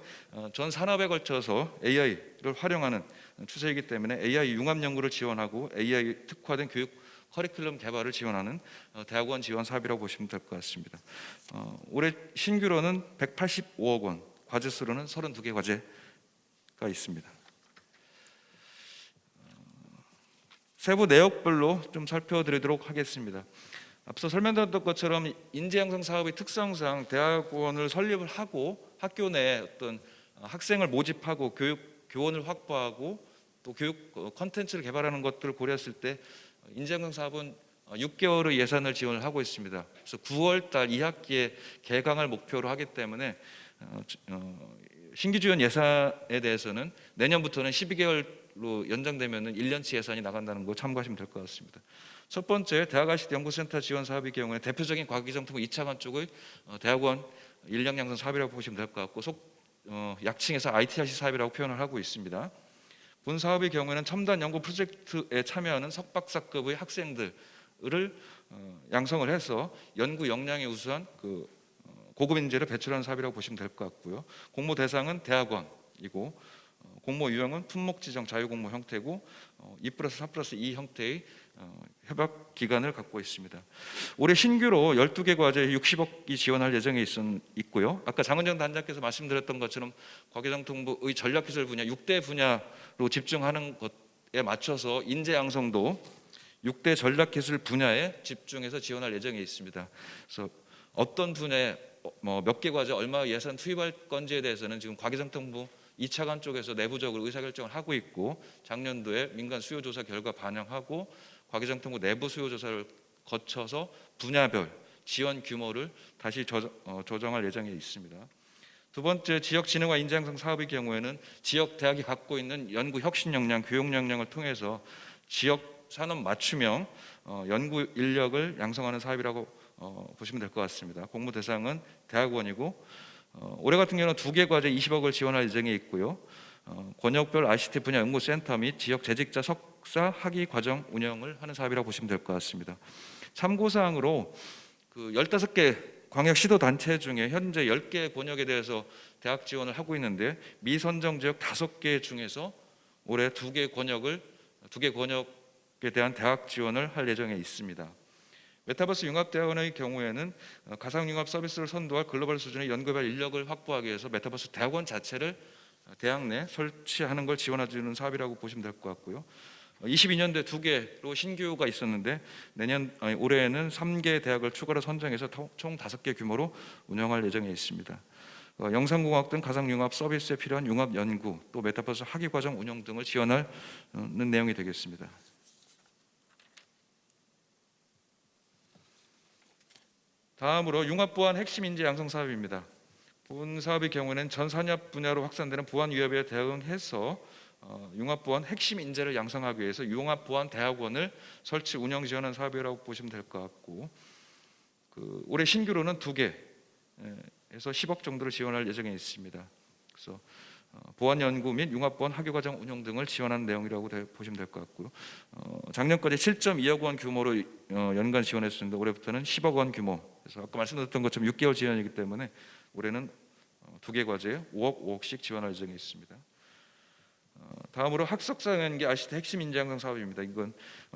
전 산업에 걸쳐서 AI를 활용하는 추세이기 때문에 AI 융합 연구를 지원하고 AI 특화된 교육 커리큘럼 개발을 지원하는 대학원 지원 사업이라고 보시면 될 것 같습니다. 올해 신규로는 185억 원, 과제 수로는 32개 과제가 있습니다. 세부 내역별로 좀 살펴드리도록 하겠습니다. 앞서 설명드렸던 것처럼 인재 양성 사업의 특성상 대학원을 설립을 하고 학교 내에 어떤 학생을 모집하고 교원을 확보하고 또 교육 콘텐츠를 개발하는 것들을 고려했을 때 인재 양성 사업은 6개월의 예산을 지원을 하고 있습니다. 그래서 9월달 2학기에 개강을 목표로 하기 때문에 신규 지원 예산에 대해서는 내년부터는 12개월로 연장되면 1년치 예산이 나간다는 거 참고하시면 될 것 같습니다. 첫 번째 대학 ICT 연구센터 지원 사업의 경우에 대표적인 과기정통부 2차관 쪽의 대학원 인력 양성 사업이라고 보시면 될 것 같고 약칭해서 ITRC 사업이라고 표현을 하고 있습니다. 본 사업의 경우에는 첨단 연구 프로젝트에 참여하는 석박사급의 학생들을 양성을 해서 연구 역량에 우수한 그 고급 인재를 배출하는 사업이라고 보시면 될 것 같고요. 공모 대상은 대학원이고 공모 유형은 품목 지정 자유공모 형태고 2+4+2 형태의 협약 기간을 갖고 있습니다. 올해 신규로 12개 과제에 60억이 지원할 예정에 있고요. 아까 장은정 단장께서 말씀드렸던 것처럼 과기정통부의 전략기술 분야 6대 분야로 집중하는 것에 맞춰서 인재 양성도 6대 전략기술 분야에 집중해서 지원할 예정에 있습니다. 그래서 어떤 분야에 몇 개 과제 얼마 예산 투입할 건지에 대해서는 지금 과기정통부 2차관 쪽에서 내부적으로 의사결정을 하고 있고 작년도에 민간 수요조사 결과 반영하고 과기정통부 내부 수요조사를 거쳐서 분야별 지원 규모를 다시 조정할 예정에 있습니다. 두 번째 지역 진흥화 인재 양성 사업의 경우에는 지역 대학이 갖고 있는 연구 혁신 역량, 교육 역량을 통해서 지역 산업 맞춤형 연구 인력을 양성하는 사업이라고 보시면 될 것 같습니다. 공모 대상은 대학원이고 올해 같은 경우는 2개 과제 20억을 지원할 예정에 있고요. 권역별 ICT 분야 연구센터 및 지역 재직자 석사 학위 과정 운영을 하는 사업이라고 보시면 될 것 같습니다. 참고사항으로 그 15개 광역 시도 단체 중에 현재 10개 권역에 대해서 대학 지원을 하고 있는데 미선정 지역 5개 중에서 올해 2개 권역에 대한 대학 지원을 할 예정에 있습니다. 메타버스 융합대학원의 경우에는 가상융합 서비스를 선도할 글로벌 수준의 연구별 인력을 확보하기 위해서 메타버스 대학원 자체를 대학 내 설치하는 걸 지원해 주는 사업이라고 보시면 될 것 같고요. 22년도에 2개로 신규가 있었는데 올해에는 3개 대학을 추가로 선정해서 총 5개 규모로 운영할 예정에 있습니다. 영상공학 등 가상융합 서비스에 필요한 융합 연구, 또 메타버스 학위과정 운영 등을 지원하는 내용이 되겠습니다. 다음으로 융합보안 핵심 인재 양성 사업입니다. 본 사업의 경우에는 전 산업 분야로 확산되는 보안 위협에 대응해서 융합보안 핵심 인재를 양성하기 위해서 융합보안 대학원을 설치 운영 지원한 사업이라고 보시면 될 것 같고, 올해 신규로는 2개에서 10억 정도를 지원할 예정에 있습니다. 그래서 보안 연구 및 융합보안 학위과정 운영 등을 지원하는 내용이라고 보시면 될 것 같고요. 작년까지 7.2억 원 규모로 연간 지원했습니다. 올해부터는 10억 원 규모. 그래서 아까 말씀드렸던 것처럼 6개월 지원이기 때문에 올해는 2개 과제에 5억, 5억씩 지원할 예정에 있습니다. 다음으로 학석사 연계 ICT 핵심 인재 양성 사업입니다. 이건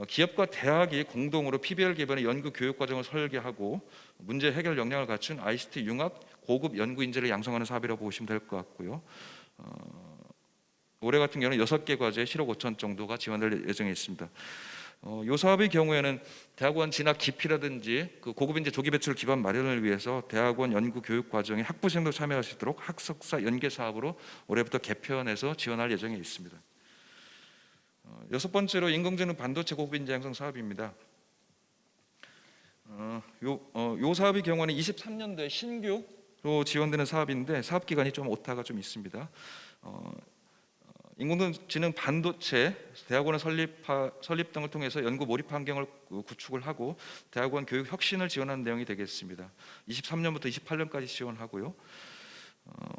기업과 대학이 공동으로 PBL 기반의 연구 교육 과정을 설계하고 문제 해결 역량을 갖춘 ICT 융합 고급 연구 인재를 양성하는 사업이라고 보시면 될 것 같고요. 올해 같은 경우는 6개 과제에 7억 5천 정도가 지원될 예정에 있습니다. 이 사업의 경우에는 대학원 진학 기피라든지 고급 인재 조기 배출 기반 마련을 위해서 대학원 연구 교육 과정에 학부생도 참여할 수 있도록 학석사 연계 사업으로 올해부터 개편해서 지원할 예정에 있습니다. 6번째로 인공지능 반도체 고급 인재 양성 사업입니다. 요 사업의 경우는 23년도에 신규로 지원되는 사업인데 사업 기간이 좀 오타가 좀 있습니다. 인공지능 반도체 대학원의 설립 등을 통해서 연구 몰입 환경을 구축을 하고 대학원 교육 혁신을 지원하는 내용이 되겠습니다. 23년부터 28년까지 지원하고요.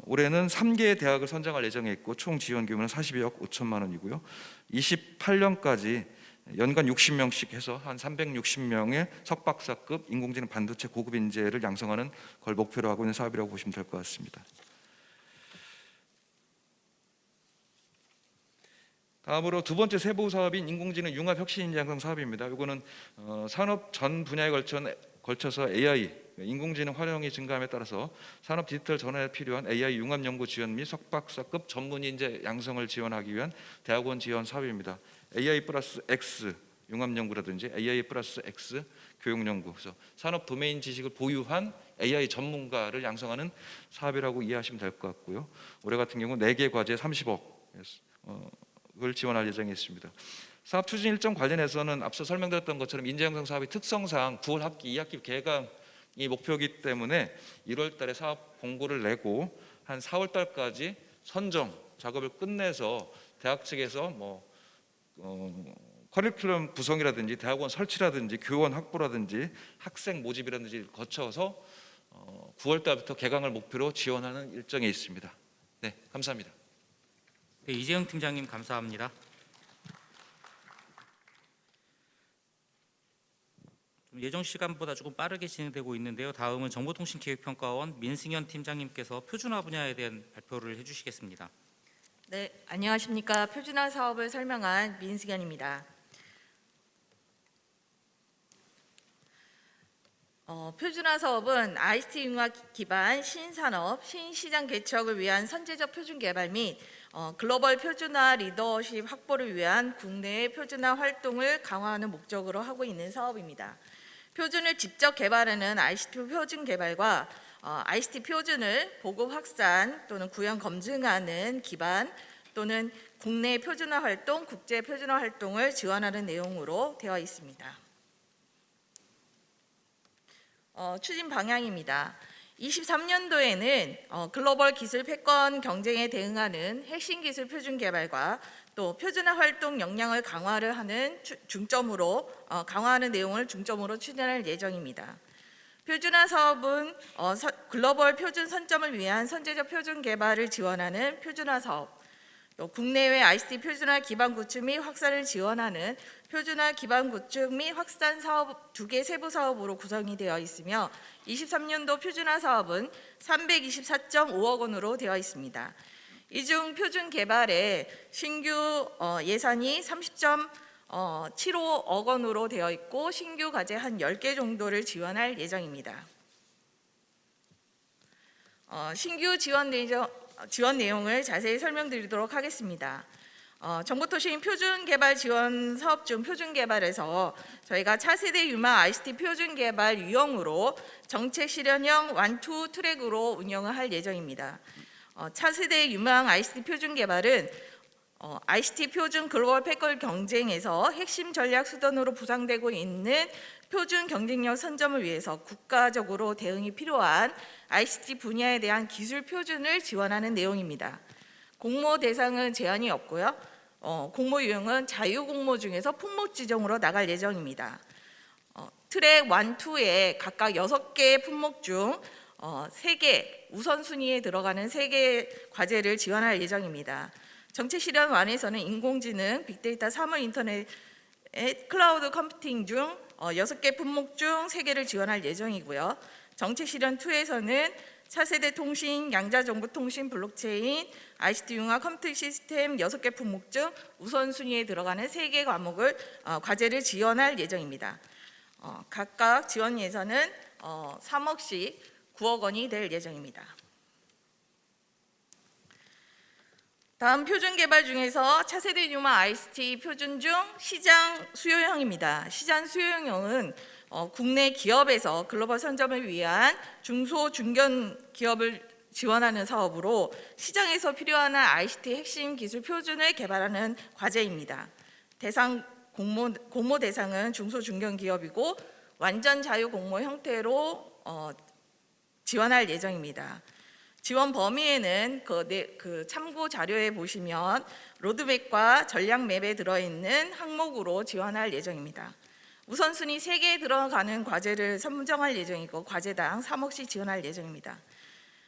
올해는 3개의 대학을 선정할 예정에 있고 총 지원 규모는 42억 5천만 원이고요. 28년까지 연간 60명씩 해서 한 360명의 석박사급 인공지능 반도체 고급 인재를 양성하는 걸 목표로 하고 있는 사업이라고 보시면 될 것 같습니다. 다음으로 2번째 세부 사업인 인공지능 융합 혁신 인재 양성 사업입니다. 이거는 산업 전 분야에 걸쳐서 AI, 인공지능 활용이 증가함에 따라서 산업 디지털 전환에 필요한 AI 융합 연구 지원 및 석박사급 전문 인재 양성을 지원하기 위한 대학원 지원 사업입니다. AI 플러스 X 융합 연구라든지 AI 플러스 X 교육 연구, 그래서 산업 도메인 지식을 보유한 AI 전문가를 양성하는 사업이라고 이해하시면 될 것 같고요. 올해 같은 경우 4개 과제 30억 을 지원할 예정에 있습니다. 사업 추진 일정 관련해서는 앞서 설명드렸던 것처럼 인재 양성 사업의 특성상 9월 학기 2학기 개강이 목표이기 때문에 1월 달에 사업 공고를 내고 한 4월 달까지 선정 작업을 끝내서 대학 측에서 커리큘럼 구성이라든지 대학원 설치라든지 교원 확보라든지 학생 모집이라든지 거쳐서 9월 달부터 개강을 목표로 지원하는 일정에 있습니다. 네, 감사합니다. 네, 이재영 팀장님 감사합니다. 좀 예정 시간보다 조금 빠르게 진행되고 있는데요. 다음은 정보통신기획평가원 민승현 팀장님께서 표준화 분야에 대한 발표를 해주시겠습니다. 네, 안녕하십니까. 표준화 사업을 설명한 민승현입니다. 표준화 사업은 ICT 융합 기반 신산업, 신시장 개척을 위한 선제적 표준 개발 및 글로벌 표준화 리더십 확보를 위한 국내의 표준화 활동을 강화하는 목적으로 하고 있는 사업입니다. 표준을 직접 개발하는 ICT 표준 개발과 ICT 표준을 보급 확산 또는 구현 검증하는 기반 또는 국내 표준화 활동, 국제 표준화 활동을 지원하는 내용으로 되어 있습니다. 추진 방향입니다. 23년도에는 글로벌 기술 패권 경쟁에 대응하는 핵심 기술 표준 개발과 또 표준화 활동 역량을 강화하는 내용을 중점으로 추진할 예정입니다. 표준화 사업은 글로벌 표준 선점을 위한 선제적 표준 개발을 지원하는 표준화 사업, 또 국내외 ICT 표준화 기반 구축 및 확산을 지원하는 표준화 기반 구축 및 확산 사업 2개 세부 사업으로 구성이 되어 있으며 23년도 표준화 사업은 324.5억 원으로 되어 있습니다. 이 중 표준 개발에 신규 예산이 30.75억 원으로 되어 있고 신규 과제 한 10개 정도를 지원할 예정입니다. 신규 지원 내용을 자세히 설명드리도록 하겠습니다. 정보통신 표준개발 지원 사업 중 표준개발에서 저희가 차세대 유망 ICT 표준개발 유형으로 정책 실현형 완투 트랙으로 운영을 할 예정입니다. 차세대 유망 ICT 표준개발은 ICT 표준 글로벌 패권 경쟁에서 핵심 전략 수단으로 부상되고 있는 표준 경쟁력 선점을 위해서 국가적으로 대응이 필요한 ICT 분야에 대한 기술 표준을 지원하는 내용입니다. 공모 대상은 제한이 없고요. 공모 유형은 자유 공모 중에서 품목 지정으로 나갈 예정입니다. 트랙 1, 2에 각각 6개 품목 중 3개 우선순위에 들어가는 3개 과제를 지원할 예정입니다. 정책 실현 1에서는 인공지능, 빅데이터, 사물 인터넷, 클라우드 컴퓨팅 중 6개 품목 중 3개를 지원할 예정이고요. 정책 실현 2에서는 차세대 통신, 양자정보통신, 블록체인, ICT 융합 컴퓨터 시스템 6개 품목 중 우선순위에 들어가는 3개 과목을 과제를 지원할 예정입니다. 각각 지원 예산은 3억씩 9억 원이 될 예정입니다. 다음 표준 개발 중에서 차세대 유망 ICT 표준 중 시장 수요형입니다. 시장 수요형은 국내 기업에서 글로벌 선점을 위한 중소 중견 기업을 지원하는 사업으로 시장에서 필요한 ICT 핵심 기술 표준을 개발하는 과제입니다. 공모 대상은 중소 중견 기업이고 완전 자유 공모 형태로 지원할 예정입니다. 지원 범위에는 그 참고 자료에 보시면 로드맵과 전략 맵에 들어있는 항목으로 지원할 예정입니다. 우선순위 3개에 들어가는 과제를 선정할 예정이고 과제당 3억씩 지원할 예정입니다.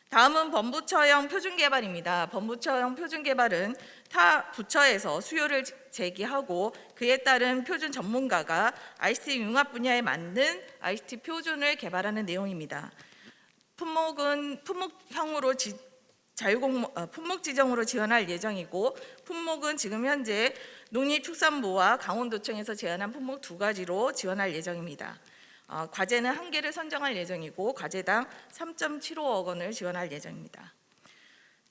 다음은 범부처형 표준개발입니다. 범부처형 표준개발은 타 부처에서 수요를 제기하고 그에 따른 표준 전문가가 ICT 융합 분야에 맞는 ICT 표준을 개발하는 내용입니다. 품목은 품목형으로 품목 지정으로 지원할 예정이고 품목은 지금 현재 농림축산부와 강원도청에서 제안한 품목 2가지로 지원할 예정입니다. 과제는 1개를 선정할 예정이고 과제당 3.75억 원을 지원할 예정입니다.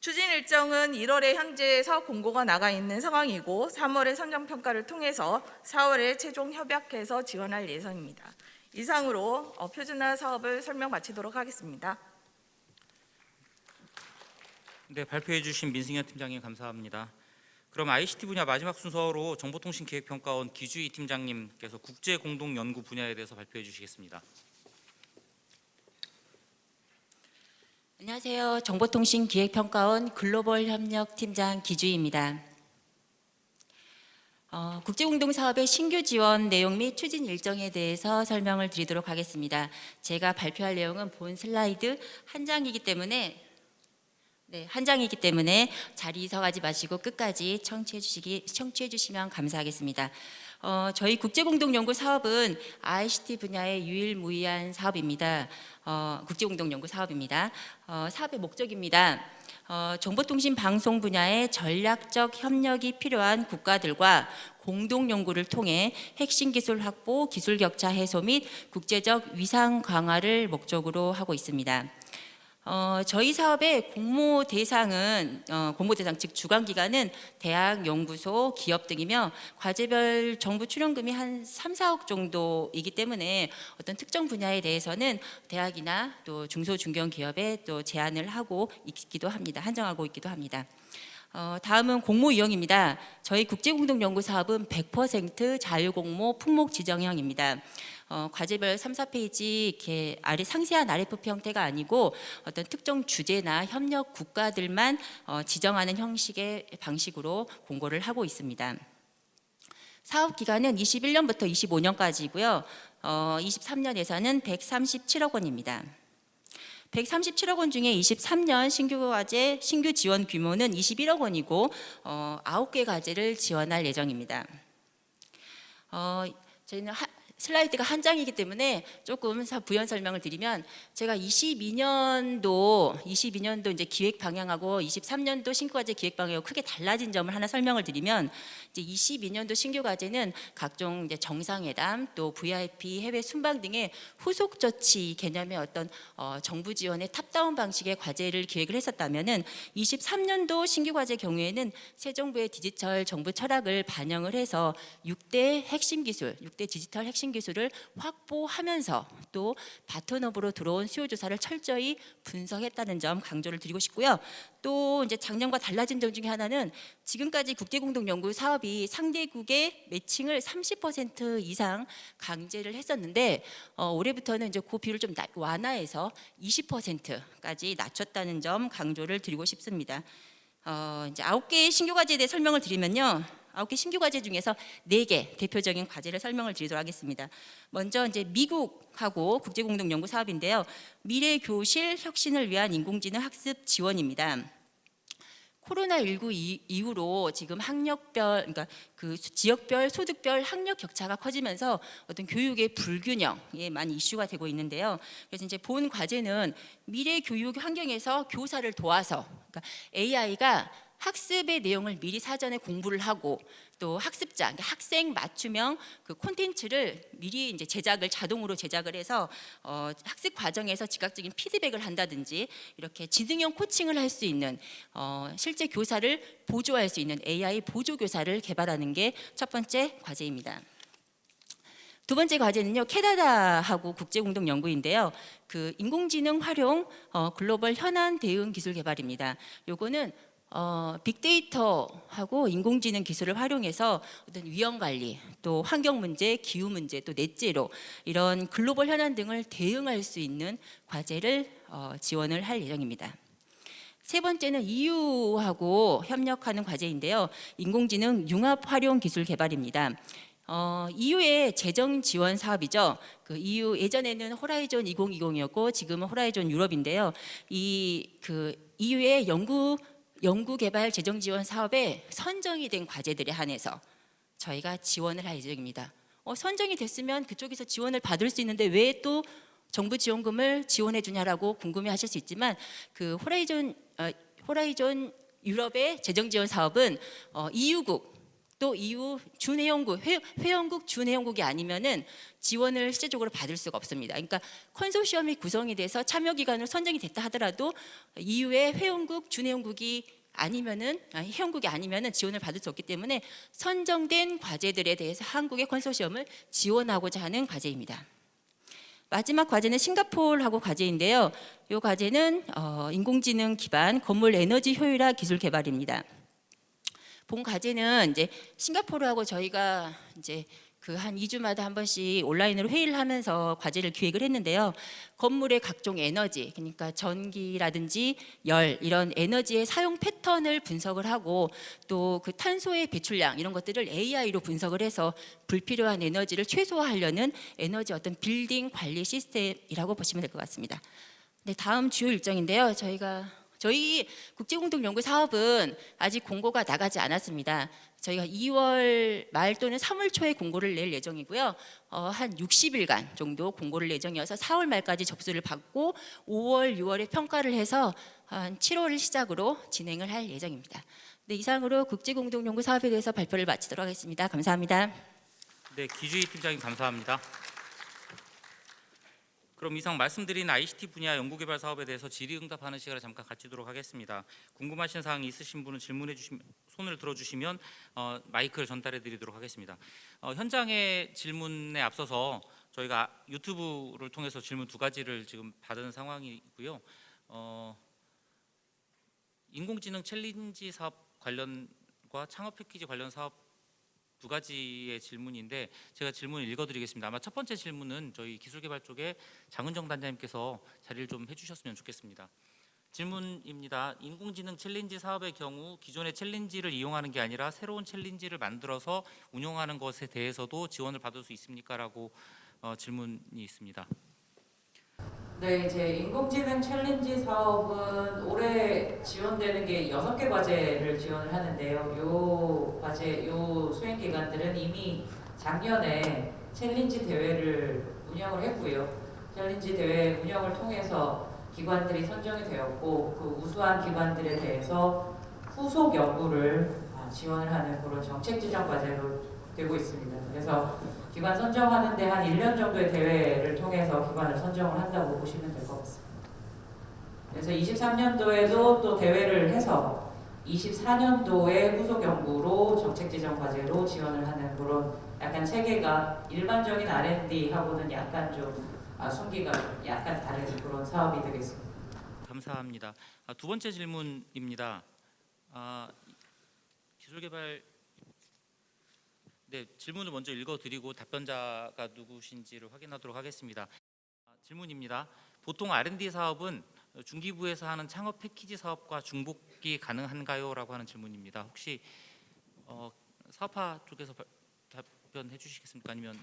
추진 일정은 1월에 현재 사업 공고가 나가 있는 상황이고 3월에 선정평가를 통해서 4월에 최종 협약해서 지원할 예정입니다. 이상으로 표준화 사업을 설명 마치도록 하겠습니다. 네, 발표해 주신 민승현 팀장님 감사합니다. 그럼 ICT 분야 마지막 순서로 정보통신기획평가원 기주희 팀장님께서 국제공동연구 분야에 대해서 발표해 주시겠습니다. 안녕하세요. 정보통신기획평가원 글로벌협력팀장 기주희입니다. 국제공동사업의 신규 지원 내용 및 추진 일정에 대해서 설명을 드리도록 하겠습니다. 제가 발표할 내용은 본 슬라이드 한 장이기 때문에 자리 이동하지 마시고 끝까지 청취해 주시면 감사하겠습니다. 저희 국제공동연구 사업은 ICT 분야의 유일무이한 사업입니다. 국제공동연구 사업입니다. 사업의 목적입니다. 정보통신 방송 분야의 전략적 협력이 필요한 국가들과 공동 연구를 통해 핵심 기술 확보, 기술 격차 해소 및 국제적 위상 강화를 목적으로 하고 있습니다. 저희 사업의 공모 대상 즉 주관 기관은 대학, 연구소, 기업 등이며 과제별 정부 출연금이 한 3, 4억 정도이기 때문에 어떤 특정 분야에 대해서는 대학이나 또 중소 중견 기업에 또 제안을 하고 있기도 합니다. 한정하고 있기도 합니다. 다음은 공모 유형입니다. 저희 국제공동연구 사업은 100% 자유공모 품목 지정형입니다. 과제별 3, 4페이지 이렇게 상세한 RFP 형태가 아니고 어떤 특정 주제나 협력 국가들만 지정하는 형식의 방식으로 공고를 하고 있습니다. 사업 기간은 21년부터 25년까지고요. 23년 예산은 137억 원입니다. 137억 원 중에 23년 신규 과제 신규 지원 규모는 21억 원이고 9개 과제를 지원할 예정입니다. 저희는 슬라이드가 한 장이기 때문에 조금 부연 설명을 드리면, 제가 22년도 이제 기획 방향하고 23년도 신규 과제 기획 방향하고 크게 달라진 점을 하나 설명을 드리면, 이제 22년도 신규 과제는 각종 이제 정상회담 또 VIP 해외 순방 등의 후속 조치 개념의 어떤 정부 지원의 탑다운 방식의 과제를 기획을 했었다면은, 23년도 신규 과제 경우에는 새 정부의 디지털 정부 철학을 반영을 해서 6대 핵심 기술, 6대 디지털 핵심 기술을 확보하면서 또 바톤업으로 들어온 수요 조사를 철저히 분석했다는 점 강조를 드리고 싶고요. 또 이제 작년과 달라진 점 중에 하나는, 지금까지 국제공동연구 사업이 상대국의 매칭을 30% 이상 강제를 했었는데, 올해부터는 이제 그 비율을 좀 완화해서 20%까지 낮췄다는 점 강조를 드리고 싶습니다. 이제 9개의 신규 과제에 대해 설명을 드리면요. 9개 신규 과제 중에서 4개 대표적인 과제를 설명을 드리도록 하겠습니다. 먼저 이제 미국하고 국제공동연구 사업인데요. 미래교실 혁신을 위한 인공지능 학습 지원입니다. 코로나19 이후로 지금 학력별, 그러니까 그 지역별, 소득별 학력 격차가 커지면서 어떤 교육의 불균형이 많이 이슈가 되고 있는데요. 그래서 이제 본 과제는 미래 교육 환경에서 교사를 도와서, 그러니까 AI가 학습의 내용을 미리 사전에 공부를 하고, 또 학습자, 그러니까 학생 맞춤형 그 콘텐츠를 미리 이제 자동으로 제작을 해서 학습 과정에서 즉각적인 피드백을 한다든지, 이렇게 지능형 코칭을 할 수 있는 실제 교사를 보조할 수 있는 AI 보조 교사를 개발하는 게 첫 번째 과제입니다. 두 번째 과제는요, 캐나다하고 국제공동연구인데요. 그 인공지능 활용 글로벌 현안 대응 기술 개발입니다. 요거는 빅데이터하고 인공지능 기술을 활용해서 어떤 위험 관리, 또 환경 문제, 기후 문제, 또 넷제로 이런 글로벌 현안 등을 대응할 수 있는 과제를 지원을 할 예정입니다. 세 번째는 EU하고 협력하는 과제인데요. 인공지능 융합 활용 기술 개발입니다. EU의 재정 지원 사업이죠. 그 EU 예전에는 호라이존 2020이었고 지금은 호라이존 유럽인데요. 그 EU의 연구 개발 재정 지원 사업에 선정이 된 과제들에 한해서 저희가 지원을 할 예정입니다. 선정이 됐으면 그쪽에서 지원을 받을 수 있는데 왜 또 정부 지원금을 지원해 주냐라고 궁금해하실 수 있지만, 그 호라이존 유럽의 재정 지원 사업은 EU국 또 EU 준회원국, 회원국 준회원국이 아니면은 지원을 실제적으로 받을 수가 없습니다. 그러니까 컨소시엄이 구성이 돼서 참여 기관으로 선정이 됐다 하더라도 EU의 회원국, 준회원국이 아니면은 회원국이 아니면은 지원을 받을 수 없기 때문에 선정된 과제들에 대해서 한국의 컨소시엄을 지원하고자 하는 과제입니다. 마지막 과제는 싱가포르하고 과제인데요. 이 과제는 인공지능 기반 건물 에너지 효율화 기술 개발입니다. 본 과제는 이제 싱가포르하고 저희가 이제 그 한 2주마다 한 번씩 온라인으로 회의를 하면서 과제를 기획을 했는데요. 건물의 각종 에너지, 그러니까 전기라든지 열, 이런 에너지의 사용 패턴을 분석을 하고, 또 그 탄소의 배출량 이런 것들을 AI로 분석을 해서 불필요한 에너지를 최소화하려는 에너지 어떤 빌딩 관리 시스템이라고 보시면 될 것 같습니다. 네, 다음 주요 일정인데요. 저희 국제공동연구 사업은 아직 공고가 나가지 않았습니다. 저희가 2월 말 또는 3월 초에 공고를 낼 예정이고요. 한 60일간 정도 공고를 예정이어서 4월 말까지 접수를 받고 5월, 6월에 평가를 해서 한 7월을 시작으로 진행을 할 예정입니다. 네, 이상으로 국제공동연구 사업에 대해서 발표를 마치도록 하겠습니다. 감사합니다. 네, 기주희 팀장님 감사합니다. 그럼 이상 말씀드린 ICT 분야 연구개발 사업에 대해서 질의응답하는 시간을 잠깐 갖도록 하겠습니다. 궁금하신 사항이 있으신 분은 손을 들어주시면 마이크를 전달해드리도록 하겠습니다. 현장의 질문에 앞서서 저희가 유튜브를 통해서 질문 2가지를 지금 받은 상황이고요. 인공지능 챌린지 사업 관련과 창업 패키지 관련 사업 2가지의 질문인데 제가 질문을 읽어드리겠습니다. 아마 첫 번째 질문은 저희 기술개발 쪽에 장은정 단장님께서 자리를 좀 해주셨으면 좋겠습니다. 질문입니다. 인공지능 챌린지 사업의 경우 기존의 챌린지를 이용하는 게 아니라 새로운 챌린지를 만들어서 운영하는 것에 대해서도 지원을 받을 수 있습니까? 라고 질문이 있습니다. 네, 이제 인공지능 챌린지 사업은 올해 지원되는 게 6개 과제를 지원을 하는데요. 요 과제, 요 수행 기관들은 이미 작년에 챌린지 대회를 운영을 했고요. 챌린지 대회 운영을 통해서 기관들이 선정이 되었고 그 우수한 기관들에 대해서 후속 연구를 지원을 하는 그런 정책 지정 과제로 되고 있습니다. 그래서 기관 선정하는데 한 1년 정도의 대회를 통해서 기관을 선정을 한다고 보시면 될 것 같습니다. 그래서 23년도에도 또 대회를 해서 24년도에 후속 연구로 정책 지정 과제로 지원을 하는 그런 약간 체계가 일반적인 R&D하고는 약간 좀 순기가 약간 다른 그런 사업이 되겠습니다. 감사합니다. 두 번째 질문입니다. 기술개발 질문을 먼저 읽어드리고 답변자가 누구신지를 확인하도록 하겠습니다. 질문입니다. 보통 R&D 사업은 중기부에서 하는 창업 패키지 사업과 중복이 가능한가요? 라고 하는 질문입니다. 혹시 사업화 쪽에서 답변해 주시겠습니까? 아니면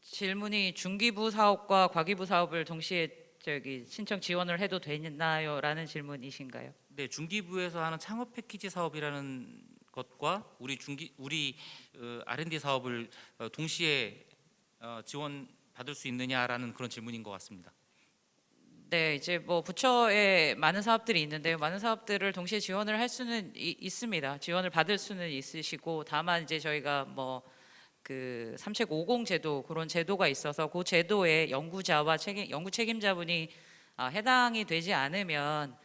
질문이 중기부 사업과 과기부 사업을 동시에 신청 지원을 해도 되나요?라는 질문이신가요? 네, 중기부에서 하는 창업 패키지 사업이라는 것과 우리 R&D 사업을 동시에 지원 받을 수 있느냐라는 그런 질문인 것 같습니다. 네, 이제 뭐 부처에 많은 사업들이 있는데요. 많은 사업들을 동시에 지원을 할 수는 있습니다. 지원을 받을 수는 있으시고 다만 이제 저희가 뭐 그 삼책 50 제도 그런 제도가 있어서 그 제도에 연구자와 연구 책임자분이 해당이 되지 않으면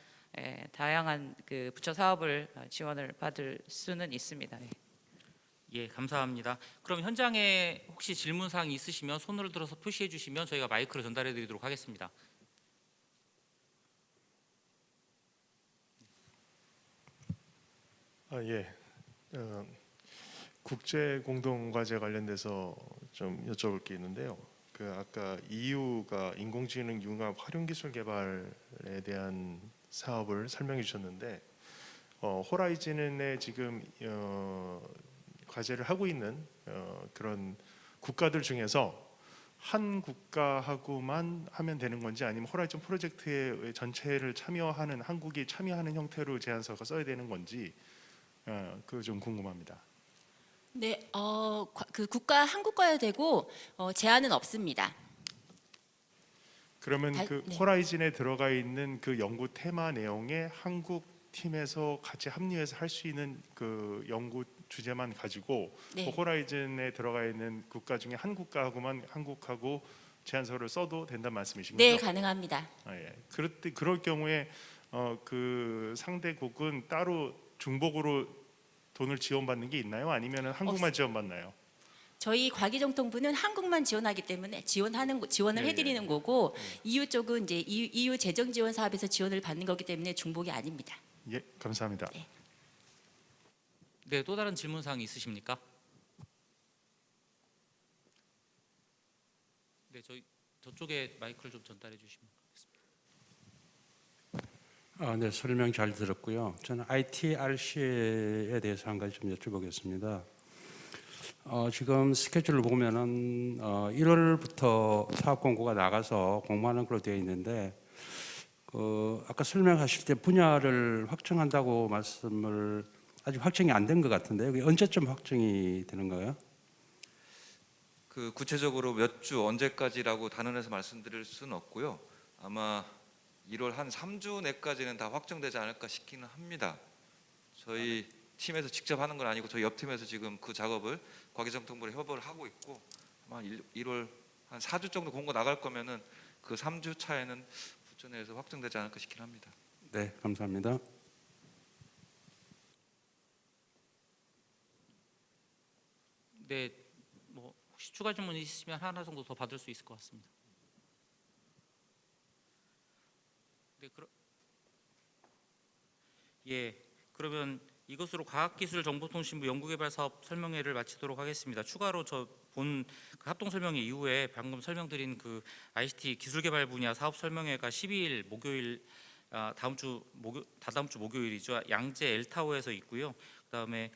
다양한 그 부처 사업을 지원을 받을 수는 있습니다. 예, 감사합니다. 그럼 현장에 혹시 질문 사항이 있으시면 손을 들어서 표시해 주시면 저희가 마이크를 전달해 드리도록 하겠습니다. 예. 국제 공동 과제 관련돼서 좀 여쭤볼 게 있는데요. 그 아까 EU가 인공지능 융합 활용 기술 개발에 대한 사업을 설명해 주셨는데 호라이즌에 지금 과제를 하고 있는 그런 국가들 중에서 한 국가하고만 하면 되는 건지 아니면 호라이즌 프로젝트의 전체를 참여하는 한국이 참여하는 형태로 제안서가 써야 되는 건지 그거 좀 궁금합니다. 네, 그 국가 한국과야 되고 제한은 없습니다. 그러면 그 네. 호라이즌에 들어가 있는 그 연구 테마 내용에 한국 팀에서 같이 합류해서 할 수 있는 그 연구 주제만 가지고 네. 그 호라이즌에 들어가 있는 국가 중에 한 국가하고만 한국하고 제안서를 써도 된다는 말씀이신 거죠? 네, 가능합니다. 예. 그럴 경우에 그 상대국은 따로 중복으로 돈을 지원받는 게 있나요? 아니면 한국만 지원받나요? 저희 과기정통부는 한국만 지원하기 때문에 지원을 예, 해드리는 예. 거고 EU 쪽은 이제 EU 재정 지원 사업에서 지원을 받는 거기 때문에 중복이 아닙니다. 예, 감사합니다. 네. 네, 또 다른 질문 사항이 있으십니까? 네, 저쪽에 마이크를 좀 전달해 주시면 되겠습니다. 네, 설명 잘 들었고요. 저는 ITRC에 대해서 한 가지 좀 여쭤보겠습니다. 지금 스케줄을 보면은 1월부터 사업 공고가 나가서 공모하는 걸로 되어 있는데 아까 설명하실 때 분야를 확정한다고 말씀을 아직 확정이 안 된 것 같은데 여기 언제쯤 확정이 되는가요? 그 구체적으로 몇 주 언제까지라고 단언해서 말씀드릴 수는 없고요. 아마 1월 한 3주 내까지는 다 확정되지 않을까 싶기는 합니다. 저희 팀에서 직접 하는 건 아니고 저희 옆 팀에서 지금 그 작업을 과기정통부로 협업을 하고 있고 아마 1월 한 4주 정도 공고 나갈 거면은 그 3주 차에는 부처 내에서 확정되지 않을까 싶긴 합니다. 네, 감사합니다. 네, 뭐 혹시 추가 질문 있으시면 하나 정도 더 받을 수 있을 것 같습니다. 네, 그러면 이것으로 과학기술정보통신부 연구개발사업 설명회를 마치도록 하겠습니다. 추가로 본 합동 설명회 이후에 방금 설명드린 그 ICT 기술개발 분야 사업 설명회가 12일 목요일 다다음 주 목요일이죠. 양재 엘타워에서 있고요. 그다음에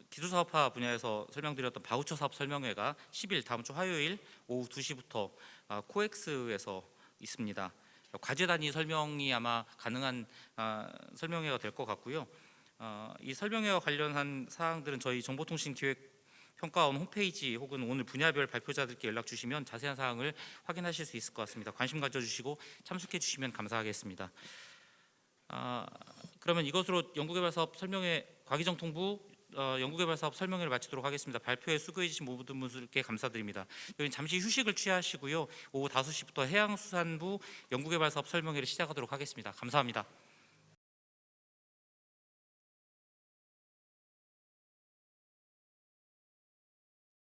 기술사업화 분야에서 설명드렸던 바우처 사업 설명회가 10일 다음 주 화요일 오후 2시부터 코엑스에서 있습니다. 과제 단위 설명이 아마 가능한 설명회가 될 것 같고요. 이 설명회와 관련한 사항들은 저희 정보통신기획평가원 홈페이지 혹은 오늘 분야별 발표자들께 연락 주시면 자세한 사항을 확인하실 수 있을 것 같습니다. 관심 가져주시고 참석해 주시면 감사하겠습니다. 그러면 이것으로 연구개발사업 설명회 과기정통부 연구개발사업 설명회를 마치도록 하겠습니다. 발표에 수고해 주신 모든 분들께 감사드립니다. 저희는 잠시 휴식을 취하시고요. 오후 5시부터 해양수산부 연구개발사업 설명회를 시작하도록 하겠습니다. 감사합니다.